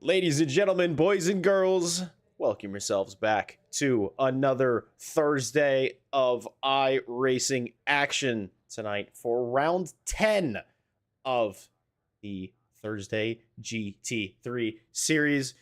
Ladies and gentlemen, boys and girls, welcome yourselves back to another Thursday of iRacing action tonight for round 10 of the Thursday GT3 series.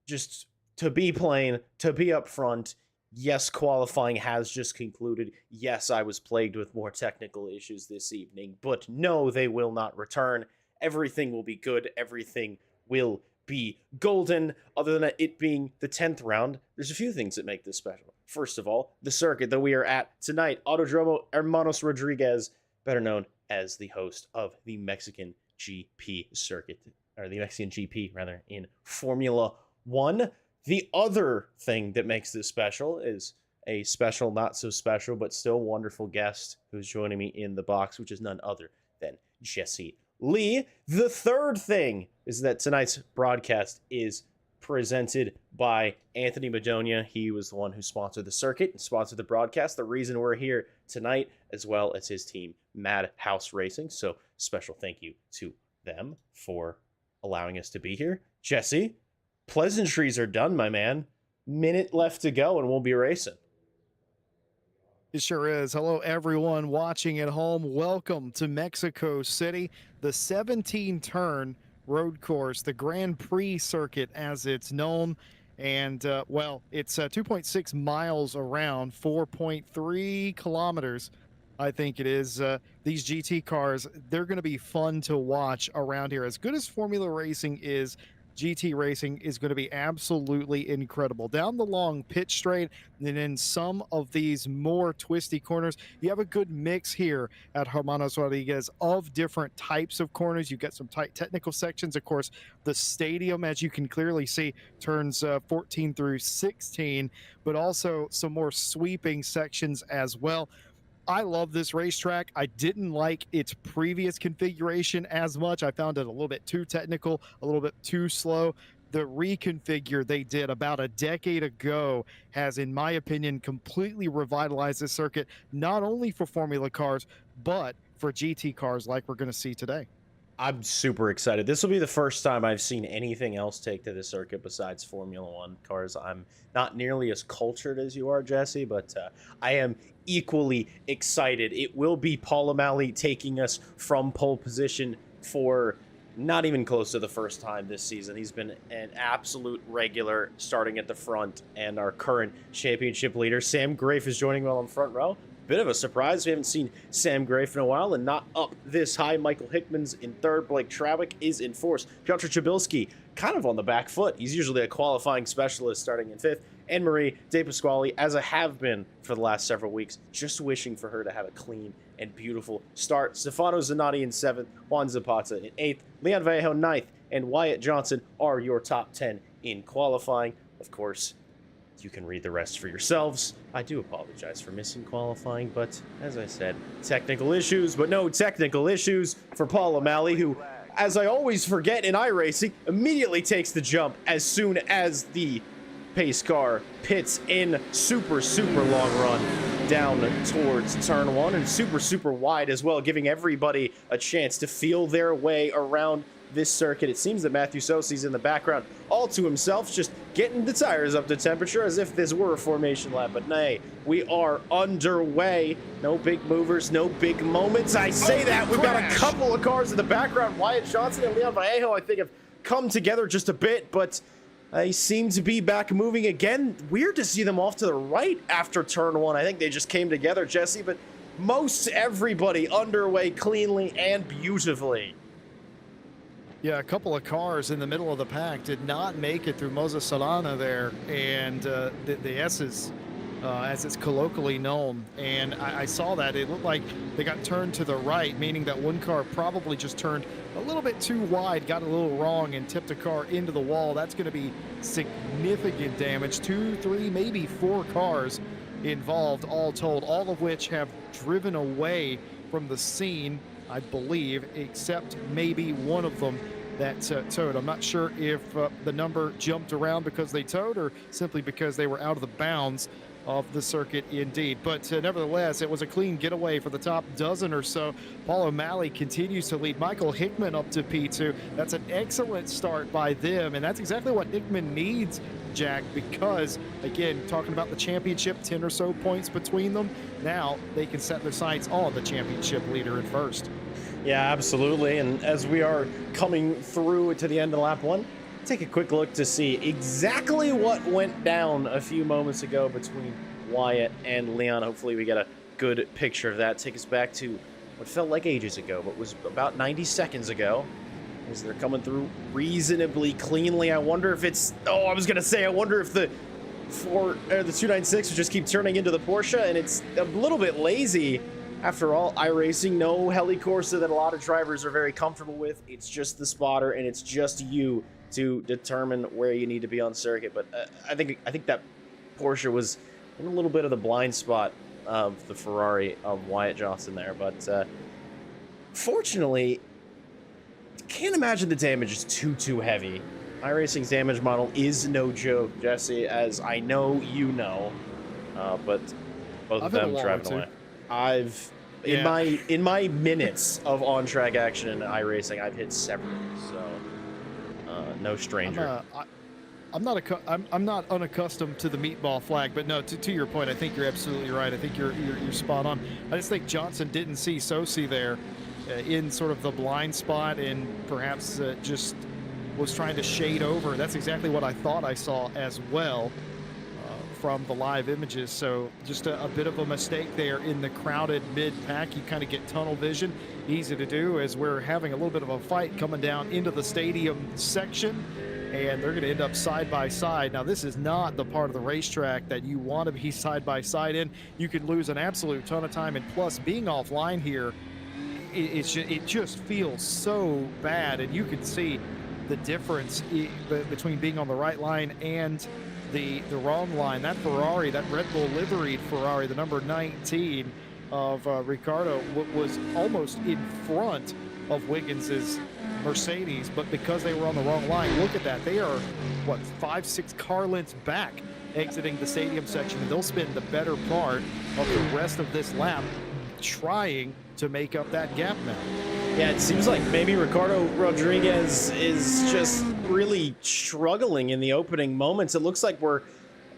Just to be plain, to be upfront, yes, qualifying has just concluded. Yes, I was plagued with more technical issues this evening, but no, they will not return. Everything will be good. Everything will be golden. Other than it being the 10th round, there's a few things that make this special. First of all, the circuit that we are at tonight, Autodromo Hermanos Rodriguez, better known as the host of the Mexican GP circuit, or the Mexican GP rather, in Formula 1. The other thing that makes this special is a special, not so special, but still wonderful guest who's joining me in the box, which is none other than Jesse Lee. The third thing is that tonight's broadcast is presented by Anthony Madonia. He was the one who sponsored the circuit and sponsored the broadcast. The reason we're here tonight, as well as his team, Madhouse Racing. So special thank you to them for allowing us to be here. Jesse, pleasantries are done, my man. Minute left to go and we'll be racing. It sure is. Hello, everyone watching at home. Welcome to Mexico City, the 17-turn road course, the Grand Prix circuit as it's known. And, well, it's 2.6 miles around, 4.3 kilometers, I think it is. These GT cars, they're going to be fun to watch around here. As good as Formula Racing is, GT racing is going to be absolutely incredible. Down the long pitch straight and in some of these more twisty corners, you have a good mix here at Hermanos Rodriguez of different types of corners. You've got some tight technical sections. Of course, the stadium, as you can clearly see, turns 14 through 16, but also some more sweeping sections as well. I love this racetrack. I didn't like its previous configuration as much. I found it a little bit too technical, a little bit too slow. The reconfigure they did about a decade ago has, in my opinion, completely revitalized this circuit, not only for Formula cars, but for GT cars like we're going to see today. I'm super excited. This will be the first time I've seen anything else take to the circuit besides Formula 1 cars. I'm not nearly as cultured as you are, Jesse, but I am equally excited. It will be Paul O'Malley taking us from pole position for not even close to the first time this season. He's been an absolute regular starting at the front, and our current championship leader, Sam Grafe, is joining well in front row. Bit of a surprise. We haven't seen Sam Grafe in a while, and not up this high. Michael Hickman's in third. Blake Trawick is in fourth. Piotr Chabilski kind of on the back foot. He's usually a qualifying specialist starting in fifth. And Marie De Pasquale, as I have been for the last several weeks, just wishing for her to have a clean and beautiful start. Stefano Zanatti in seventh. Juan Zapata in eighth. Leon Vallejo ninth. And Wyatt Johnson are your top 10 in qualifying. Of course, you can read the rest for yourselves. I do apologize for missing qualifying, but as I said, technical issues, but no technical issues for Paul O'Malley, who, as I always forget in iRacing, immediately takes the jump as soon as the pace car pits in super long run down towards turn one, and super wide as well, giving everybody a chance to feel their way around this circuit. It seems that Matthew Sosi's in the background all to himself, just getting the tires up to temperature as if this were a formation lap. But nay, we are underway. No big movers, no big moments. I say that. We've got a couple of cars in the background. Wyatt Johnson and Leon Vallejo, I think, have come together just a bit, but they seem to be back moving again. Weird to see them off to the right after turn one. I think they just came together, Jesse, but most everybody underway cleanly and beautifully. Yeah, a couple of cars in the middle of the pack did not make it through Moza Solana there, and the S's, as it's colloquially known. And I saw that. It looked like they got turned to the right, meaning that one car probably just turned a little bit too wide, got a little wrong, and tipped a car into the wall. That's going to be significant damage. 2, 3, maybe 4 cars involved, all told, all of which have driven away from the scene, I believe, except maybe one of them that towed. I'm not sure if the number jumped around because they towed or simply because they were out of the bounds of the circuit indeed. But nevertheless, it was a clean getaway for the top dozen or so. Paul O'Malley continues to lead. Michael Hickman up to P2. That's an excellent start by them, and that's exactly what Hickman needs, Jack, because, again, talking about the championship, 10 or so points between them, now they can set their sights on the championship leader in first. Yeah, absolutely. And as we are coming through to the end of lap 1, take a quick look to see exactly what went down a few moments ago between Wyatt and Leon. Hopefully we get a good picture of that. Take us back to what felt like ages ago, but was about 90 seconds ago, as they're coming through reasonably cleanly. I wonder if it's, I was gonna say, I wonder if the 296 will just keep turning into the Porsche, and it's a little bit lazy. After all, iRacing, no helicorsa that a lot of drivers are very comfortable with. It's just the spotter, and it's just you to determine where you need to be on circuit. But I think that Porsche was in a little bit of the blind spot of the Ferrari of Wyatt Johnson there. But fortunately, can't imagine the damage is too heavy. iRacing's damage model is no joke, Jesse, as I know you know. But both of them driving away. In my minutes of on-track action in iRacing, I've hit several, so no stranger. I'm not unaccustomed to the meatball flag, but no, to your point, I think you're absolutely right. I think you're spot on. I just think Johnson didn't see Sosi there in sort of the blind spot, and perhaps just was trying to shade over. That's exactly what I thought I saw as well from the live images. So just a bit of a mistake there in the crowded mid-pack. You kind of get tunnel vision, easy to do, as we're having a little bit of a fight coming down into the stadium section, and they're going to end up side by side. Now, this is not the part of the racetrack that you want to be side by side in. You could lose an absolute ton of time, and plus being offline here, it just feels so bad, and you can see the difference between being on the right line and the wrong line. That Ferrari, that Red Bull liveried Ferrari, the number 19 of Ricciardo, was almost in front of Wiggins's Mercedes, but because they were on the wrong line, look at that. They are, what, 5-6 car lengths back exiting the stadium section, and they'll spend the better part of the rest of this lap trying to make up that gap now. Yeah, it seems like maybe Ricardo Rodriguez is just really struggling in the opening moments. It looks like we're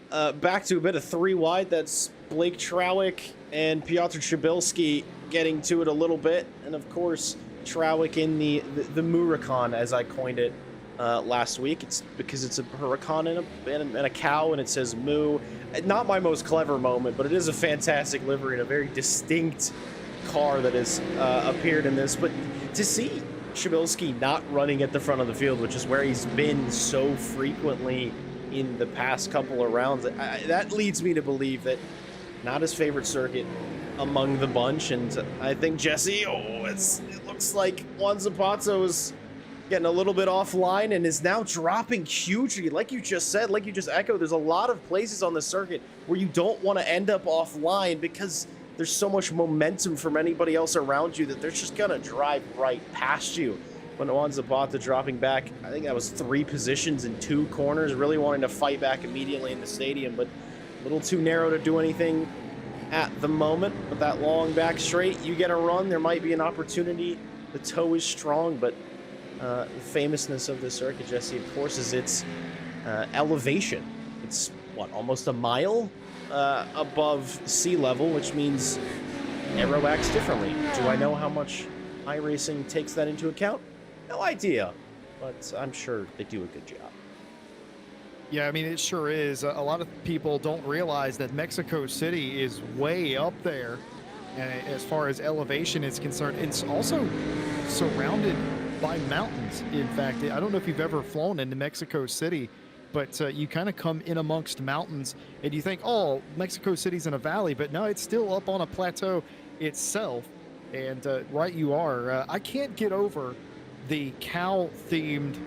back to a bit of 3 wide. That's Blake Trowick and Piotr Shabilski getting to it a little bit. And of course, Trowick in the Muracan, as I coined it last week. It's because it's a huracan and a cow, and it says moo. Not my most clever moment, but it is a fantastic livery and a very distinct car that has appeared in this. But to see Shabilski not running at the front of the field, which is where he's been so frequently in the past couple of rounds, that leads me to believe that not his favorite circuit among the bunch. And I think Jesse, it looks like Juan Zapata is getting a little bit offline and is now dropping hugely. Like you just said, like you just echoed, there's a lot of places on the circuit where you don't want to end up offline because there's so much momentum from anybody else around you that they're just gonna drive right past you. When Juan Zapata dropping back, I think that was 3 positions in 2 corners, really wanting to fight back immediately in the stadium, but a little too narrow to do anything at the moment. But that long back straight, you get a run, there might be an opportunity. The toe is strong, but the famousness of the circuit, Jesse, of course, is its elevation. It's, what, almost a mile above sea level, which means aero acts differently. Do I know how much iRacing takes that into account? No idea, but I'm sure they do a good job. Yeah, I mean, it sure is. A lot of people don't realize that Mexico City is way up there as far as elevation is concerned. It's also surrounded by mountains. In fact, I don't know if you've ever flown into Mexico City, but you kind of come in amongst mountains and you think, oh, Mexico City's in a valley, but no, it's still up on a plateau itself. And right you are. I can't get over the cow-themed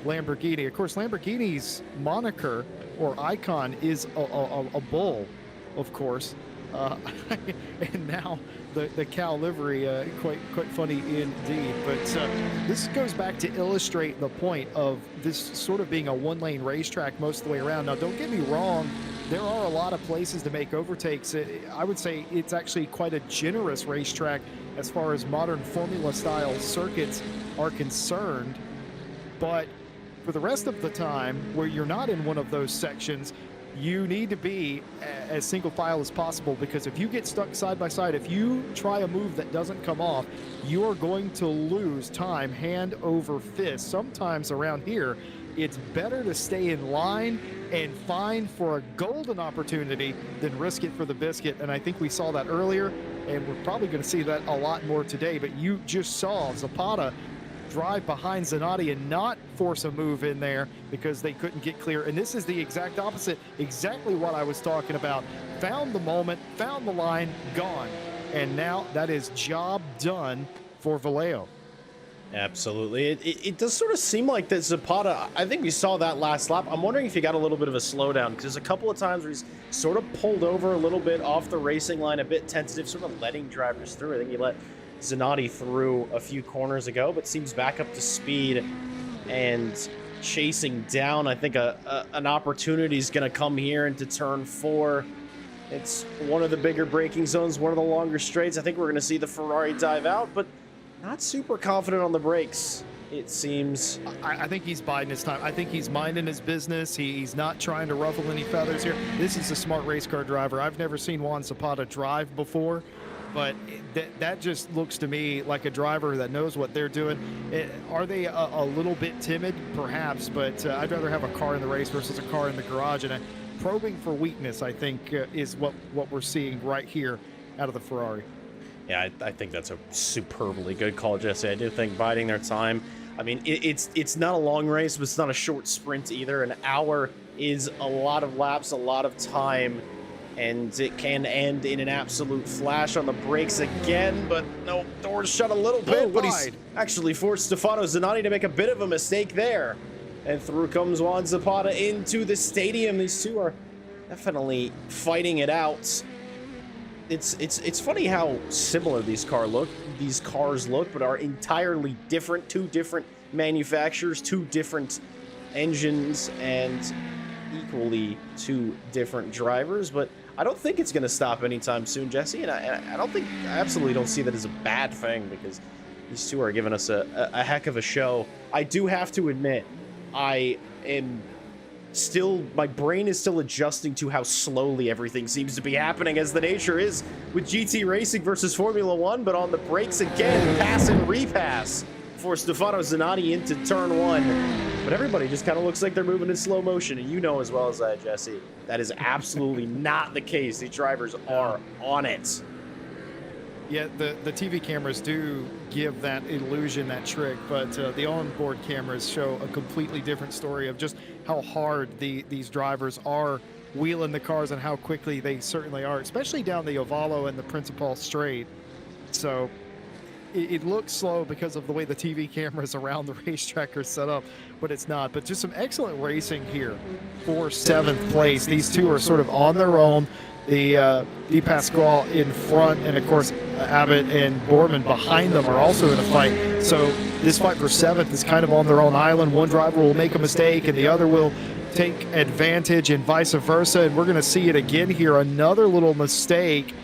Lamborghini. Of course, Lamborghini's moniker or icon is a bull, of course. And now the cow livery, quite funny indeed. But this goes back to illustrate the point of this sort of being a 1-lane racetrack most of the way around. Now, don't get me wrong, there are a lot of places to make overtakes. I would say it's actually quite a generous racetrack as far as modern formula-style circuits are concerned. But for the rest of the time, where you're not in one of those sections, you need to be as single file as possible, because if you get stuck side by side, if you try a move that doesn't come off, you are going to lose time hand over fist. Sometimes around here, it's better to stay in line and find for a golden opportunity than risk it for the biscuit. And I think we saw that earlier, and we're probably going to see that a lot more today. But you just saw Zapata drive behind Zanotti and not force a move in there because they couldn't get clear. And this is the exact opposite, exactly what I was talking about. Found the moment, found the line, gone. And now that is job done for Vallejo. Absolutely. It does sort of seem like that Zapata, I think we saw that last lap. I'm wondering if he got a little bit of a slowdown, because there's a couple of times where he's sort of pulled over a little bit off the racing line, a bit tentative, sort of letting drivers through. I think he let Zanotti through a few corners ago, but seems back up to speed and chasing down. I think an opportunity is going to come here into turn 4. It's one of the bigger braking zones, one of the longer straights. I think we're going to see the Ferrari dive out, but not super confident on the brakes, it seems. I think he's biding his time. I think he's minding his business. He's not trying to ruffle any feathers here. This is a smart race car driver. I've never seen Juan Zapata drive before, but that just looks to me like a driver that knows what they're doing. Are they a little bit timid? Perhaps, but I'd rather have a car in the race versus a car in the garage. And probing for weakness, I think, is what we're seeing right here out of the Ferrari. Yeah, I think that's a superbly good call, Jesse. I do think biding their time. I mean, it's not a long race, but it's not a short sprint either. An hour is a lot of laps, a lot of time, and it can end in an absolute flash. On the brakes again, but no, doors shut a little bit, but he's actually forced Stefano Zanotti to make a bit of a mistake there. And through comes Juan Zapata into the stadium. These two are definitely fighting it out. It's funny how similar these cars look, but are entirely different. Two different manufacturers, two different engines, and equally two different drivers. But I don't think it's going to stop anytime soon, Jesse. And I absolutely don't see that as a bad thing, because these two are giving us a heck of a show. I do have to admit, I am still, my brain is still adjusting to how slowly everything seems to be happening, as the nature is with GT Racing versus Formula 1. But on the brakes again, pass and repass for Stefano Zanotti into turn 1. But everybody just kind of looks like they're moving in slow motion, and you know as well as I, Jesse, that is absolutely not the case. These drivers are on it. Yeah, the TV cameras do give that illusion, that trick, but the onboard cameras show a completely different story of just how hard these drivers are wheeling the cars and how quickly they certainly are, especially down the Ovalo and the Principal Straight. So it looks slow because of the way the TV cameras around the racetrack are set up, but it's not. But just some excellent racing here for 7th place. These two are sort of on their own. The Di Pasquale in front, and of course Abbott and Borman behind them are also in a fight. So this fight for 7th is kind of on their own island. One driver will make a mistake and the other will take advantage, and vice versa. And we're going to see it again here. Another little mistake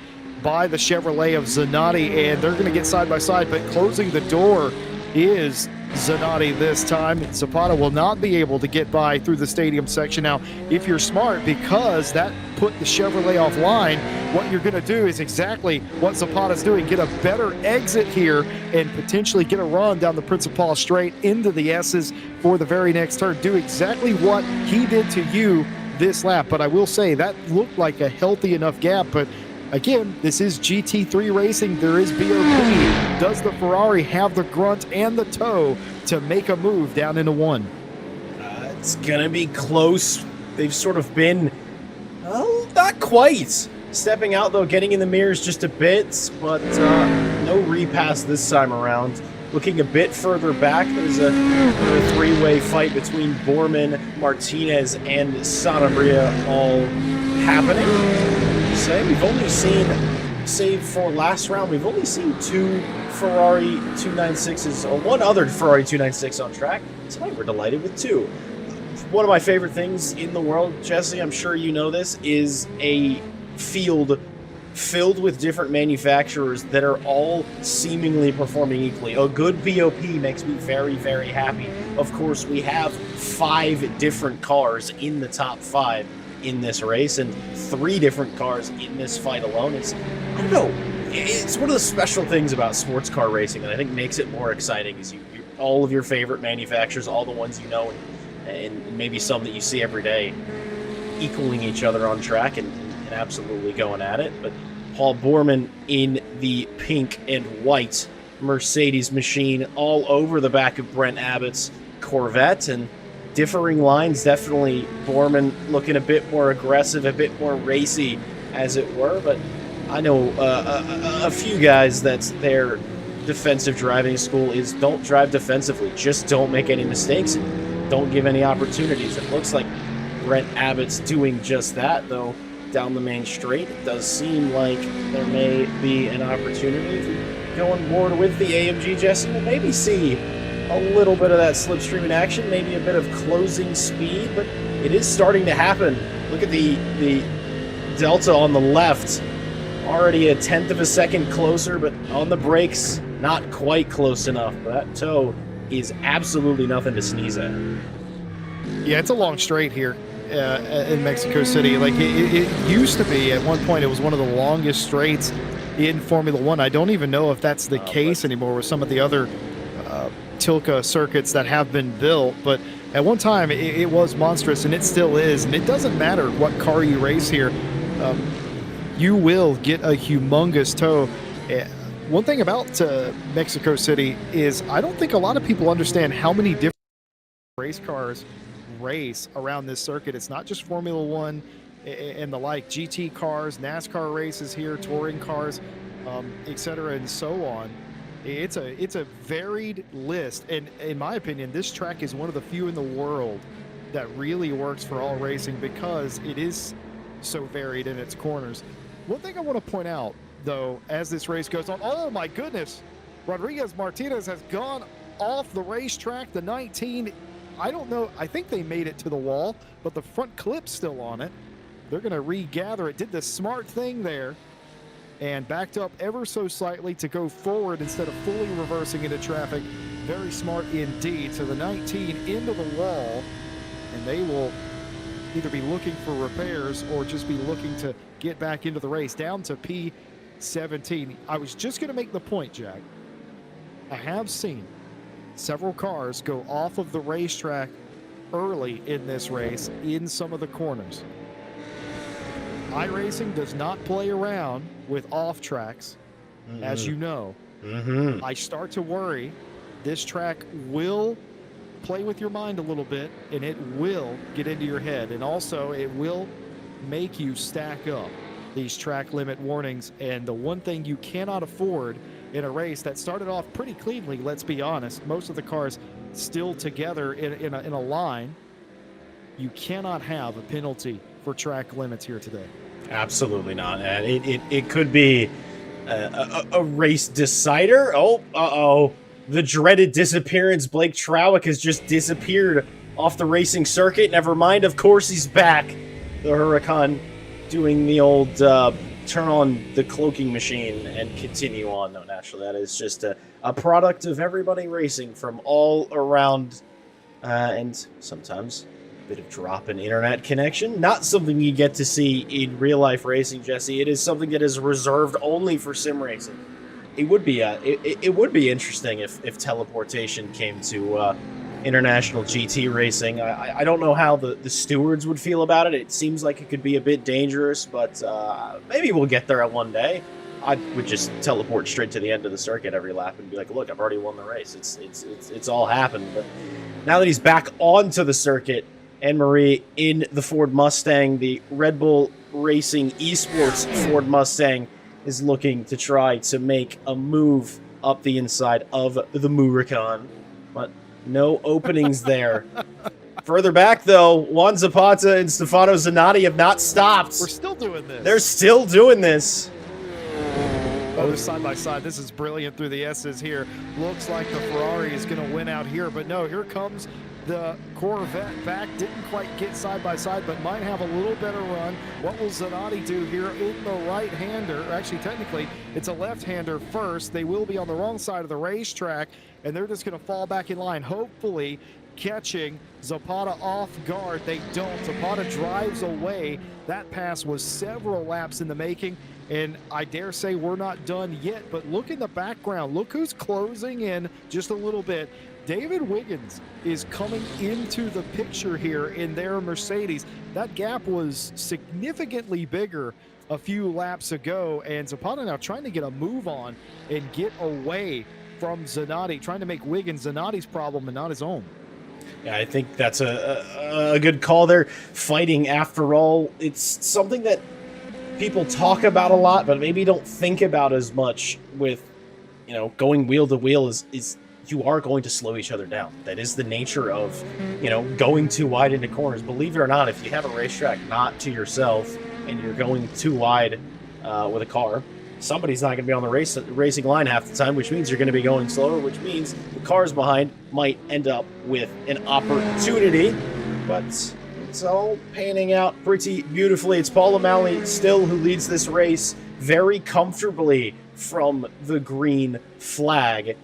by the Chevrolet of Zanotti, and they're going to get side by side, but closing the door is Zanotti this time. Zapata will not be able to get by through the stadium section. Now, if you're smart, because that put the Chevrolet offline, what you're going to do is exactly what Zapata's doing. Get a better exit here and potentially get a run down the Principal Straight into the S's for the very next turn. Do exactly what he did to you this lap. But I will say that looked like a healthy enough gap. But again, this is GT3 racing. There is BOP. Does the Ferrari have the grunt and the toe to make a move down into 1? It's going to be close. They've sort of been, well, not quite. Stepping out, though, getting in the mirrors just a bit, but no repass this time around. Looking a bit further back, there's a three-way fight between Borman, Martinez, and Sanabria all happening. Say we've only seen, save for last round, we've only seen 2 Ferrari 296s, or one other Ferrari 296 on track. Tonight we're delighted with 2. one of my favorite things in the world, Jesse, I'm sure you know this, is a field filled with different manufacturers that are all seemingly performing equally. A good BOP makes me very, very happy. Of course, we have 5 different cars in the top 5 in this race, and 3 different cars in this fight alone. I don't know, it's one of the special things about sports car racing that I think makes it more exciting is all of your favorite manufacturers, all the ones you know, and maybe some that you see every day, equaling each other on track and absolutely going at it. But Paul Borman in the pink and white Mercedes machine all over the back of Brent Abbott's Corvette, and differing lines. Definitely Borman looking a bit more aggressive, a bit more racy, as it were. But I know a few guys that's their defensive driving school is don't drive defensively. Just don't make any mistakes and don't give any opportunities. It looks like Brent Abbott's doing just that, though. Down the main straight, it does seem like there may be an opportunity to go on board with the AMG, Jesse. We'll maybe see a little bit of that slipstream in action, maybe a bit of closing speed, but it is starting to happen. Look at the delta on the left, already a 1/10 of a second closer, but on the brakes, not quite close enough. But that toe is absolutely nothing to sneeze at. Yeah, it's a long straight here in Mexico City. Like it used to be at one point, it was one of the longest straights in Formula One. I don't even know if that's the case anymore with some of the other Tilka circuits that have been built, but at one time it was monstrous, and it still is. And it doesn't matter what car you race here, you will get a humongous toe. One thing about Mexico City is I don't think a lot of people understand how many different race cars race around this circuit. It's not just Formula One and the like. GT cars, NASCAR races here, touring cars, etc., and so on. It's a varied list, and in my opinion, this track is one of the few in the world that really works for all racing because it is so varied in its corners. One thing I want to point out, though, as this race goes on, oh my goodness, Rodriguez Martinez has gone off the racetrack. The 19, I don't know, I think they made it to the wall, but the front clip's still on it. They're going to regather it. Did the smart thing there and backed up ever so slightly to go forward instead of fully reversing into traffic. Very smart indeed. So the 19 into the wall, and they will either be looking for repairs or just be looking to get back into the race, down to P17. I was just going to make the point, Jack. I have seen several cars go off of the racetrack early in this race in some of the corners. iRacing does not play around with off tracks, as you know. I start to worry this track will play with your mind a little bit, and it will get into your head, and also it will make you stack up these track limit warnings. And the one thing you cannot afford in a race that started off pretty cleanly, let's be honest, most of the cars still together in a line, you cannot have a penalty for track limits here today. Absolutely not. And it could be a race decider. Oh, the dreaded disappearance. Blake Trowick has just disappeared off the racing circuit. Never mind, of course he's back. The Huracan doing the old turn on the cloaking machine and continue on. No, naturally, that is just a product of everybody racing from all around, and sometimes a bit of drop in internet connection. Not something you get to see in real-life racing, Jesse. It is something that is reserved only for sim racing. It would be it would be interesting if teleportation came to international GT racing. I don't know how the stewards would feel about it. It seems like it could be a bit dangerous, but maybe we'll get there one day. I would just teleport straight to the end of the circuit every lap and be like, look, I've already won the race. It's all happened. But now that he's back onto the circuit, Anne-Marie in the Ford Mustang, the Red Bull Racing Esports Ford Mustang is looking to try to make a move up the inside of the Huracan, but no openings there. Further back, though, Juan Zapata and Stefano Zanatti have not stopped. We're still doing this. They're still doing this. Oh, they're side by side. This is brilliant through the S's here. Looks like the Ferrari is going to win out here, but no, here comes the Corvette back. Didn't quite get side by side, but might have a little better run. What will Zanatti do here in the right-hander? Actually, technically, it's a left-hander first. They will be on the wrong side of the racetrack, and they're just going to fall back in line, hopefully catching Zapata off guard. They don't. Zapata drives away. That pass was several laps in the making, and I dare say we're not done yet, but look in the background. Look who's closing in just a little bit. David Wiggins is coming into the picture here in their Mercedes. That gap was significantly bigger a few laps ago, and Zapata now trying to get a move on and get away from Zanatti, trying to make Wiggins Zanatti's problem and not his own. Yeah, I think that's a good call there. Fighting, after all, it's something that people talk about a lot, but maybe don't think about as much with, you know, going wheel to wheel is you are going to slow each other down. That is the nature of, you know, going too wide into corners. Believe it or not, if you have a racetrack not to yourself and you're going too wide with a car, somebody's not going to be on the racing line half the time, which means you're going to be going slower, which means the cars behind might end up with an opportunity. But it's all panning out pretty beautifully. It's Paul O'Malley still who leads this race very comfortably from the green flag.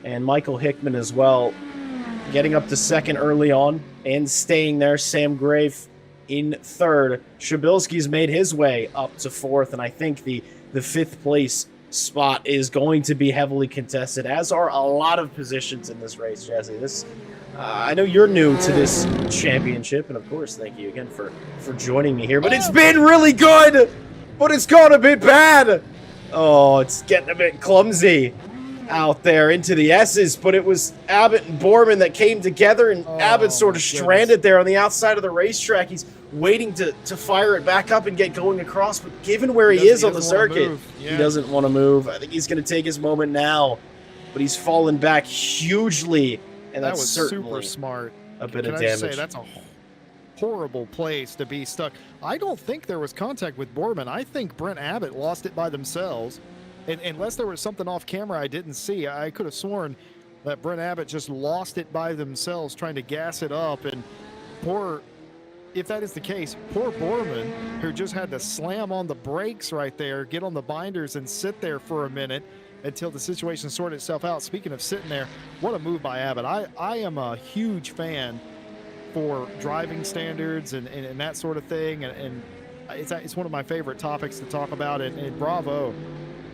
And Michael Hickman as well, getting up to second early on and staying there. Sam Grave in third. Shabilsky's made his way up to fourth, and I think the fifth place spot is going to be heavily contested, as are a lot of positions in this race, Jesse. This, I know you're new to this championship, and of course, thank you again for joining me here. But it's been really good, but it's gone a bit bad. Oh, it's getting a bit clumsy out there into the S's, but it was Abbott and Borman that came together, and Abbott's sort of stranded there on the outside of the racetrack. He's waiting to fire it back up and get going across, but given where he is on the circuit, he doesn't want to move. I think he's going to take his moment now, but he's fallen back hugely, and that's certainly super smart. A bit of damage. Say, that's a horrible place to be stuck. I don't think there was contact with Borman. I think Brent Abbott lost it by themselves. And unless there was something off camera I didn't see, I could have sworn that Brent Abbott just lost it by themselves trying to gas it up. And if that is the case, poor Borman, who just had to slam on the brakes right there, get on the binders and sit there for a minute until the situation sorted itself out. Speaking of sitting there, what a move by Abbott. I am a huge fan for driving standards and that sort of thing. And it's one of my favorite topics to talk about. And bravo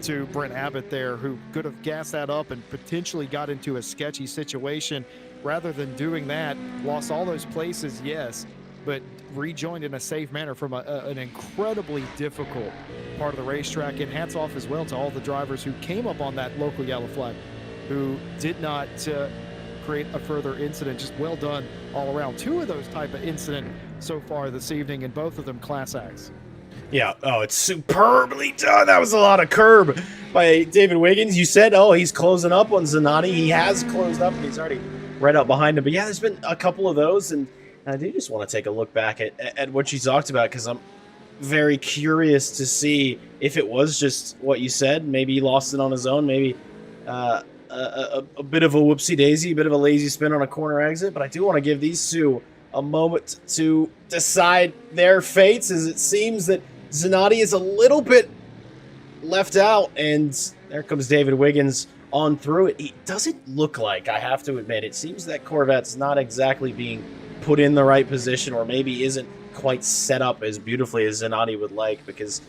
to Brent Abbott there, who could have gassed that up and potentially got into a sketchy situation. Rather than doing that, lost all those places, yes, but rejoined in a safe manner from an incredibly difficult part of the racetrack. And hats off as well to all the drivers who came up on that local yellow flag, who did not create a further incident. Just well done all around. Two of those type of incident so far this evening, and both of them class acts. Yeah, oh, it's superbly done. That was a lot of curb by David Wiggins. You said, oh, he's closing up on Zanatti. He has closed up, and he's already right up behind him. But yeah, there's been a couple of those, and I do just want to take a look back at what you talked about, because I'm very curious to see if it was just what you said. Maybe he lost it on his own. Maybe a bit of a whoopsie-daisy, a bit of a lazy spin on a corner exit. But I do want to give these two a moment to decide their fates, as it seems that Zanatti is a little bit left out, and there comes David Wiggins on through it. It doesn't look like, I have to admit, it seems that Corvette's not exactly being put in the right position, or maybe isn't quite set up as beautifully as Zanatti would like, because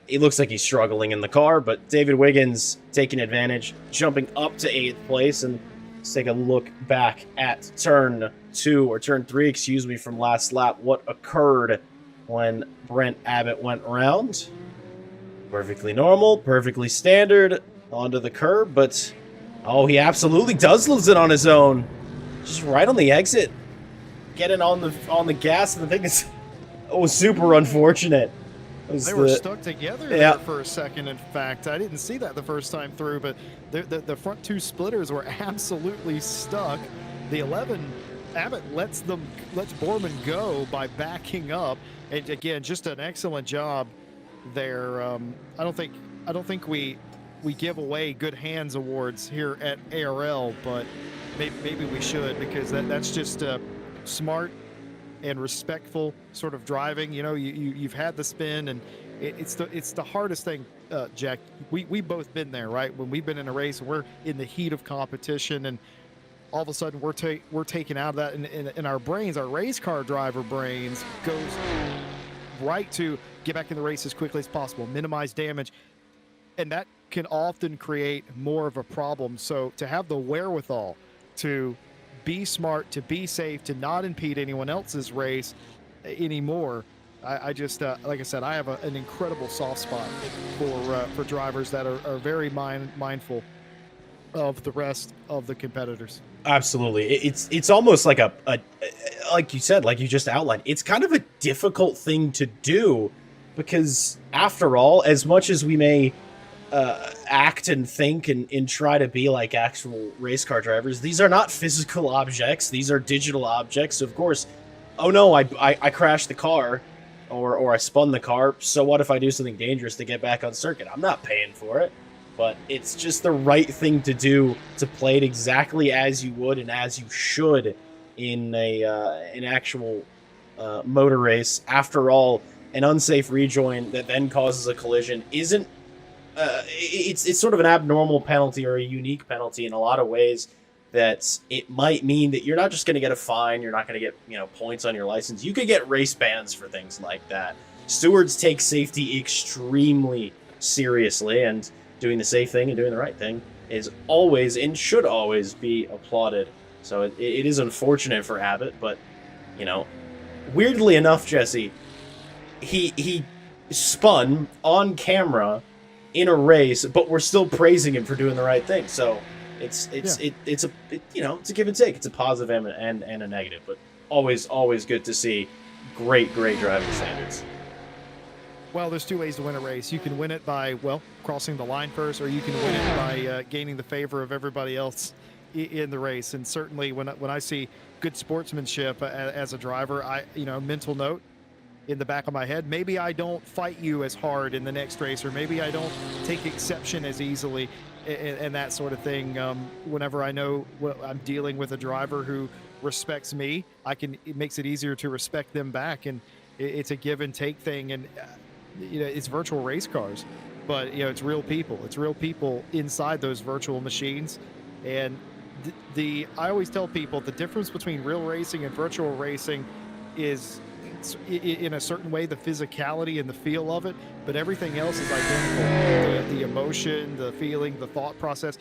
it looks like he's struggling in the car. But David Wiggins taking advantage, jumping up to 8th place, and let's take a look back at turn 3, excuse me, from last lap. What occurred when Brent Abbott went around? Perfectly normal, perfectly standard, onto the curb, but oh, he absolutely does lose it on his own. Just right on the exit, getting on the gas, and the thing is, oh, super unfortunate. They were stuck together there for a second. In fact, I didn't see that the first time through, but the front two splitters were absolutely stuck. The 11, Abbott lets Borman go by backing up, and again, just an excellent job there. I don't think we we give away good hands awards here at ARL, but maybe we should, because that's just smart and respectful sort of driving. You know, you've had the spin, and it's the hardest thing, Jack. We both been there, right? When we've been in a race and we're in the heat of competition, and all of a sudden we're taken out of that, and our brains, our race car driver brains, goes right to get back in the race as quickly as possible, minimize damage, and that can often create more of a problem. So to have the wherewithal to be smart, to be safe, to not impede anyone else's race anymore, I just, like I said, I have an incredible soft spot for drivers that are very mindful of the rest of the competitors. Absolutely. It's almost like a like you said, like you just outlined, it's kind of a difficult thing to do, because after all, as much as we may act and think and try to be like actual race car drivers, these are not physical objects. These are digital objects. Of course, oh no, I crashed the car, or I spun the car. So what if I do something dangerous to get back on circuit? I'm not paying for it. But it's just the right thing to do, to play it exactly as you would and as you should in an actual motor race. After all, an unsafe rejoin that then causes a collision isn't it's sort of an abnormal penalty, or a unique penalty in a lot of ways, that it might mean that you're not just going to get a fine, you're not going to get points on your license. You could get race bans for things like that. Stewards take safety extremely seriously, and doing the safe thing and doing the right thing is always and should always be applauded. So it is unfortunate for Abbott, but weirdly enough, Jesse, he spun on camera in a race, but we're still praising him for doing the right thing. So it's a give and take. It's a positive and a negative, but always good to see great driving standards. Well, there's two ways to win a race. You can win it by, crossing the line first, or you can win it by gaining the favor of everybody else in the race. And certainly when I see good sportsmanship as a driver, mental note in the back of my head, maybe I don't fight you as hard in the next race, or maybe I don't take exception as easily, and that sort of thing. Whenever I know I'm dealing with a driver who respects me, it makes it easier to respect them back. And it's a give and take thing. And it's virtual race cars, but it's real people. It's real people inside those virtual machines. And I always tell people the difference between real racing and virtual racing is, in a certain way, the physicality and the feel of it, but everything else is identical. The emotion, the feeling, the thought process,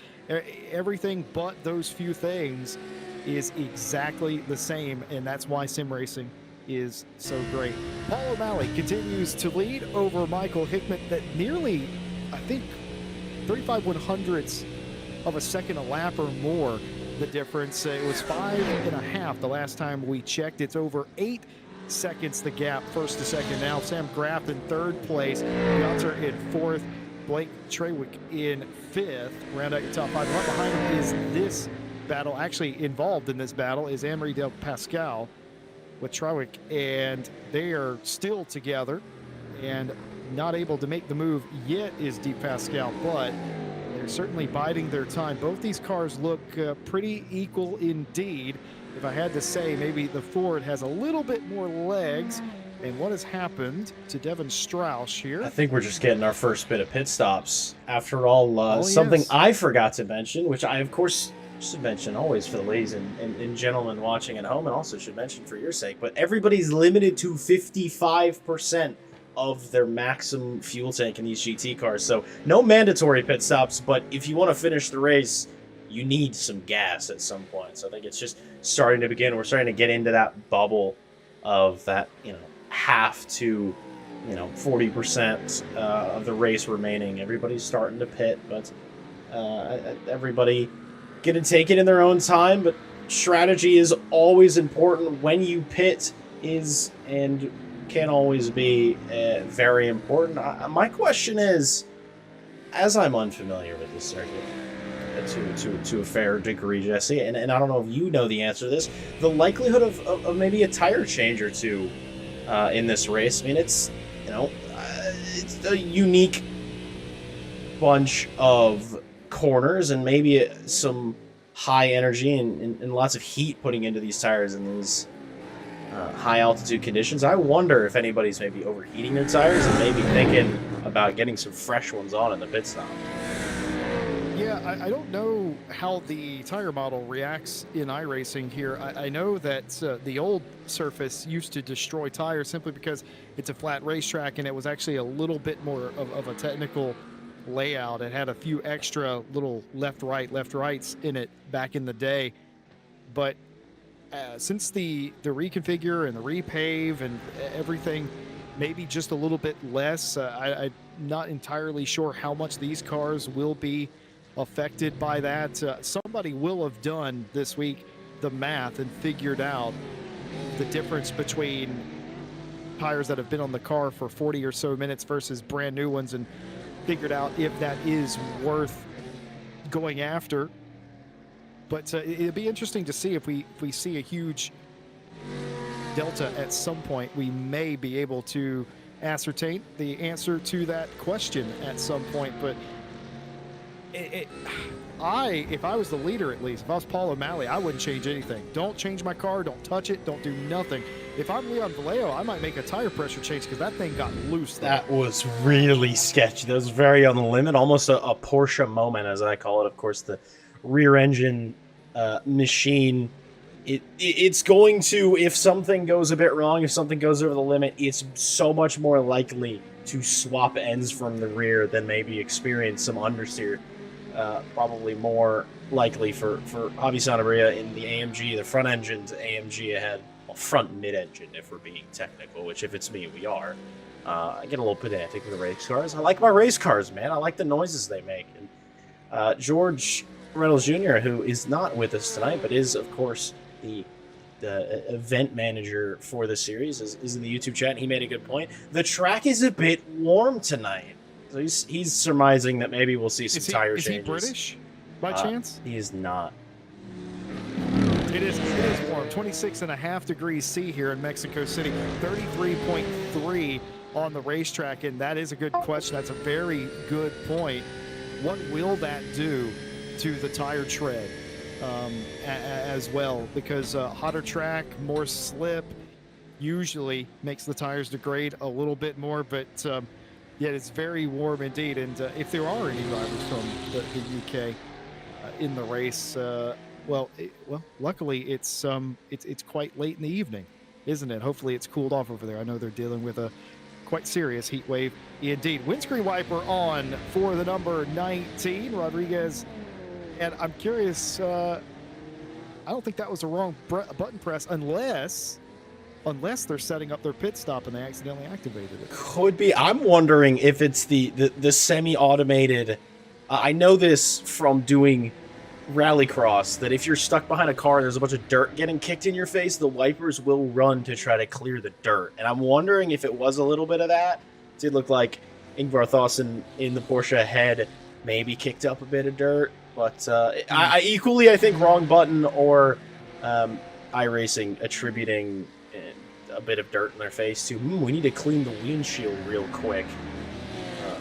everything but those few things is exactly the same. And that's why sim racing is so great. Paul O'Malley continues to lead over Michael Hickman, that nearly, I think, 35/100ths of a second a lap or more. The difference, it was 5.5 the last time we checked. It's over 8 seconds the gap, first to second now. Sam Graff in third place, Gunter in fourth, Blake Trawick in fifth. Round out your top five. Right behind him is this battle, actually involved in this battle, is Anne-Marie Del Pascal with Trawick, and they are still together and not able to make the move yet is Di Pascal, but they're certainly biding their time. Both these cars look pretty equal indeed. If I had to say, maybe the Ford has a little bit more legs. And what has happened to Devin Strauss here? I think we're just getting our first bit of pit stops. After all, something I forgot to mention, which I, of course, should mention always for the ladies and gentlemen watching at home, and also should mention for your sake, but everybody's limited to 55% of their maximum fuel tank in these GT cars. So no mandatory pit stops, but if you want to finish the race, you need some gas at some point. So I think it's just starting to begin. We're starting to get into that bubble of that, half to 40% of the race remaining. Everybody's starting to pit, but everybody gonna take it in their own time. But strategy is always important when you pit, is and can always be very important. My question is, as I'm unfamiliar with this circuit to a fair degree, Jesse, and I don't know if you know the answer to this, the likelihood of maybe a tire change or two in this race. I mean, it's a unique bunch of corners and maybe some high energy and lots of heat putting into these tires in these high altitude conditions. I wonder if anybody's maybe overheating their tires and maybe thinking about getting some fresh ones on in the pit stop. Yeah, I don't know how the tire model reacts in iRacing here. I know that the old surface used to destroy tires simply because it's a flat racetrack and it was actually a little bit more of a technical layout. It had a few extra little left rights in it back in the day. But since the reconfigure and the repave and everything, maybe just a little bit less, I'm not entirely sure how much these cars will be affected by that. Somebody will have done this week the math and figured out the difference between tires that have been on the car for 40 or so minutes versus brand new ones, and figured out if that is worth going after. But it'd be interesting to see if we see a huge delta at some point. We may be able to ascertain the answer to that question at some point. But if I was the leader, at least, if I was Paul O'Malley, I wouldn't change anything. Don't change my car. Don't touch it. Don't do nothing. If I'm Leon Vallejo, I might make a tire pressure change because that thing got loose. That was really sketchy. That was very on the limit, almost a Porsche moment, as I call it. Of course, the rear engine machine, it's going to, if something goes a bit wrong, if something goes over the limit, it's so much more likely to swap ends from the rear than maybe experience some understeer. Probably more likely for Javi Sanabria in the AMG, the front engine's AMG ahead. Well, front mid-engine, if we're being technical, which if it's me, we are. I get a little pedantic with the race cars. I like my race cars, man. I like the noises they make. And George Reynolds Jr., who is not with us tonight, but is, of course, the event manager for the series, is in the YouTube chat, and he made a good point. The track is a bit warm tonight. So he's surmising that maybe we'll see some tire changes. Is he British, by chance? He is not. It is warm. 26.5 degrees C here in Mexico City. 33.3 on the racetrack, and that is a good question. That's a very good point. What will that do to the tire tread as well? Because hotter track, more slip, usually makes the tires degrade a little bit more, but yeah, it's very warm indeed. And if there are any drivers from the UK in the race, well, luckily it's quite late in the evening, isn't it? Hopefully it's cooled off over there. I know they're dealing with a quite serious heat wave indeed. Windscreen wiper on for the number 19, Rodriguez. And I'm curious, I don't think that was a wrong button press unless they're setting up their pit stop and they accidentally activated it. Could be. I'm wondering if it's the semi-automated. I know this from doing rallycross, that if you're stuck behind a car and there's a bunch of dirt getting kicked in your face, the wipers will run to try to clear the dirt. And I'm wondering if it was a little bit of that. It did look like Ingvar Thorsen in the Porsche head maybe kicked up a bit of dirt. But I equally, I think, wrong button or iRacing attributing a bit of dirt in their face to, we need to clean the windshield real quick.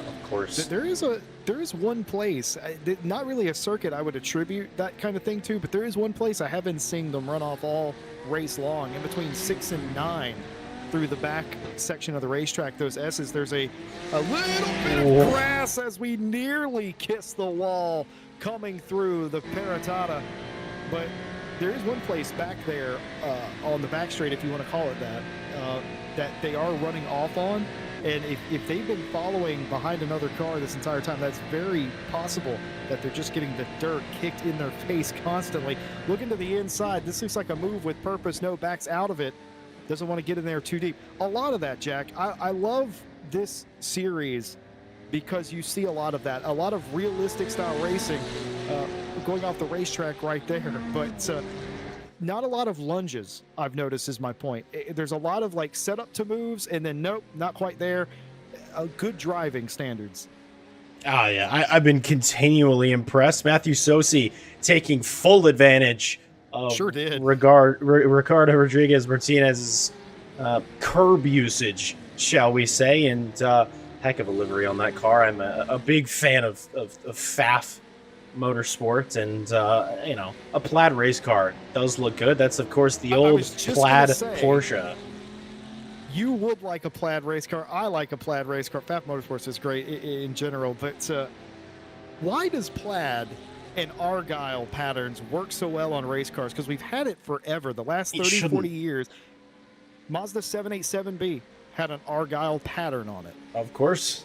Of course. There is one place, not really a circuit I would attribute that kind of thing to, but there is one place I have been seeing them run off all race long, in between 6 and 9 through the back section of the racetrack. Those S's, there's a little bit of grass as we nearly kiss the wall coming through the Peratata, but there is one place back there on the back straight, if you want to call it that, that they are running off on. And if they've been following behind another car this entire time, that's very possible that they're just getting the dirt kicked in their face constantly. Looking to the inside, this looks like a move with purpose. No, backs out of it. Doesn't want to get in there too deep. A lot of that, Jack. I love this series because you see a lot of that. A lot of realistic style racing going off the racetrack right there. But not a lot of lunges, I've noticed, is my point. There's a lot of like setup to moves and then nope, not quite there. Good driving standards. Oh, yeah. I've been continually impressed. Matthew Sosi taking full advantage of Ricardo Rodriguez Martinez's curb usage, shall we say, and Heck of a livery on that car. I'm a big fan of FAF Motorsports, and you know, a plaid race car does look good. That's of course the old plaid Porsche. You would like a plaid race car. I like a plaid race car. FAF Motorsports is great in general, but why does plaid and Argyle patterns work so well on race cars? Because we've had it forever. The last 30, 40 years, Mazda 787B had an Argyle pattern on it. Of course.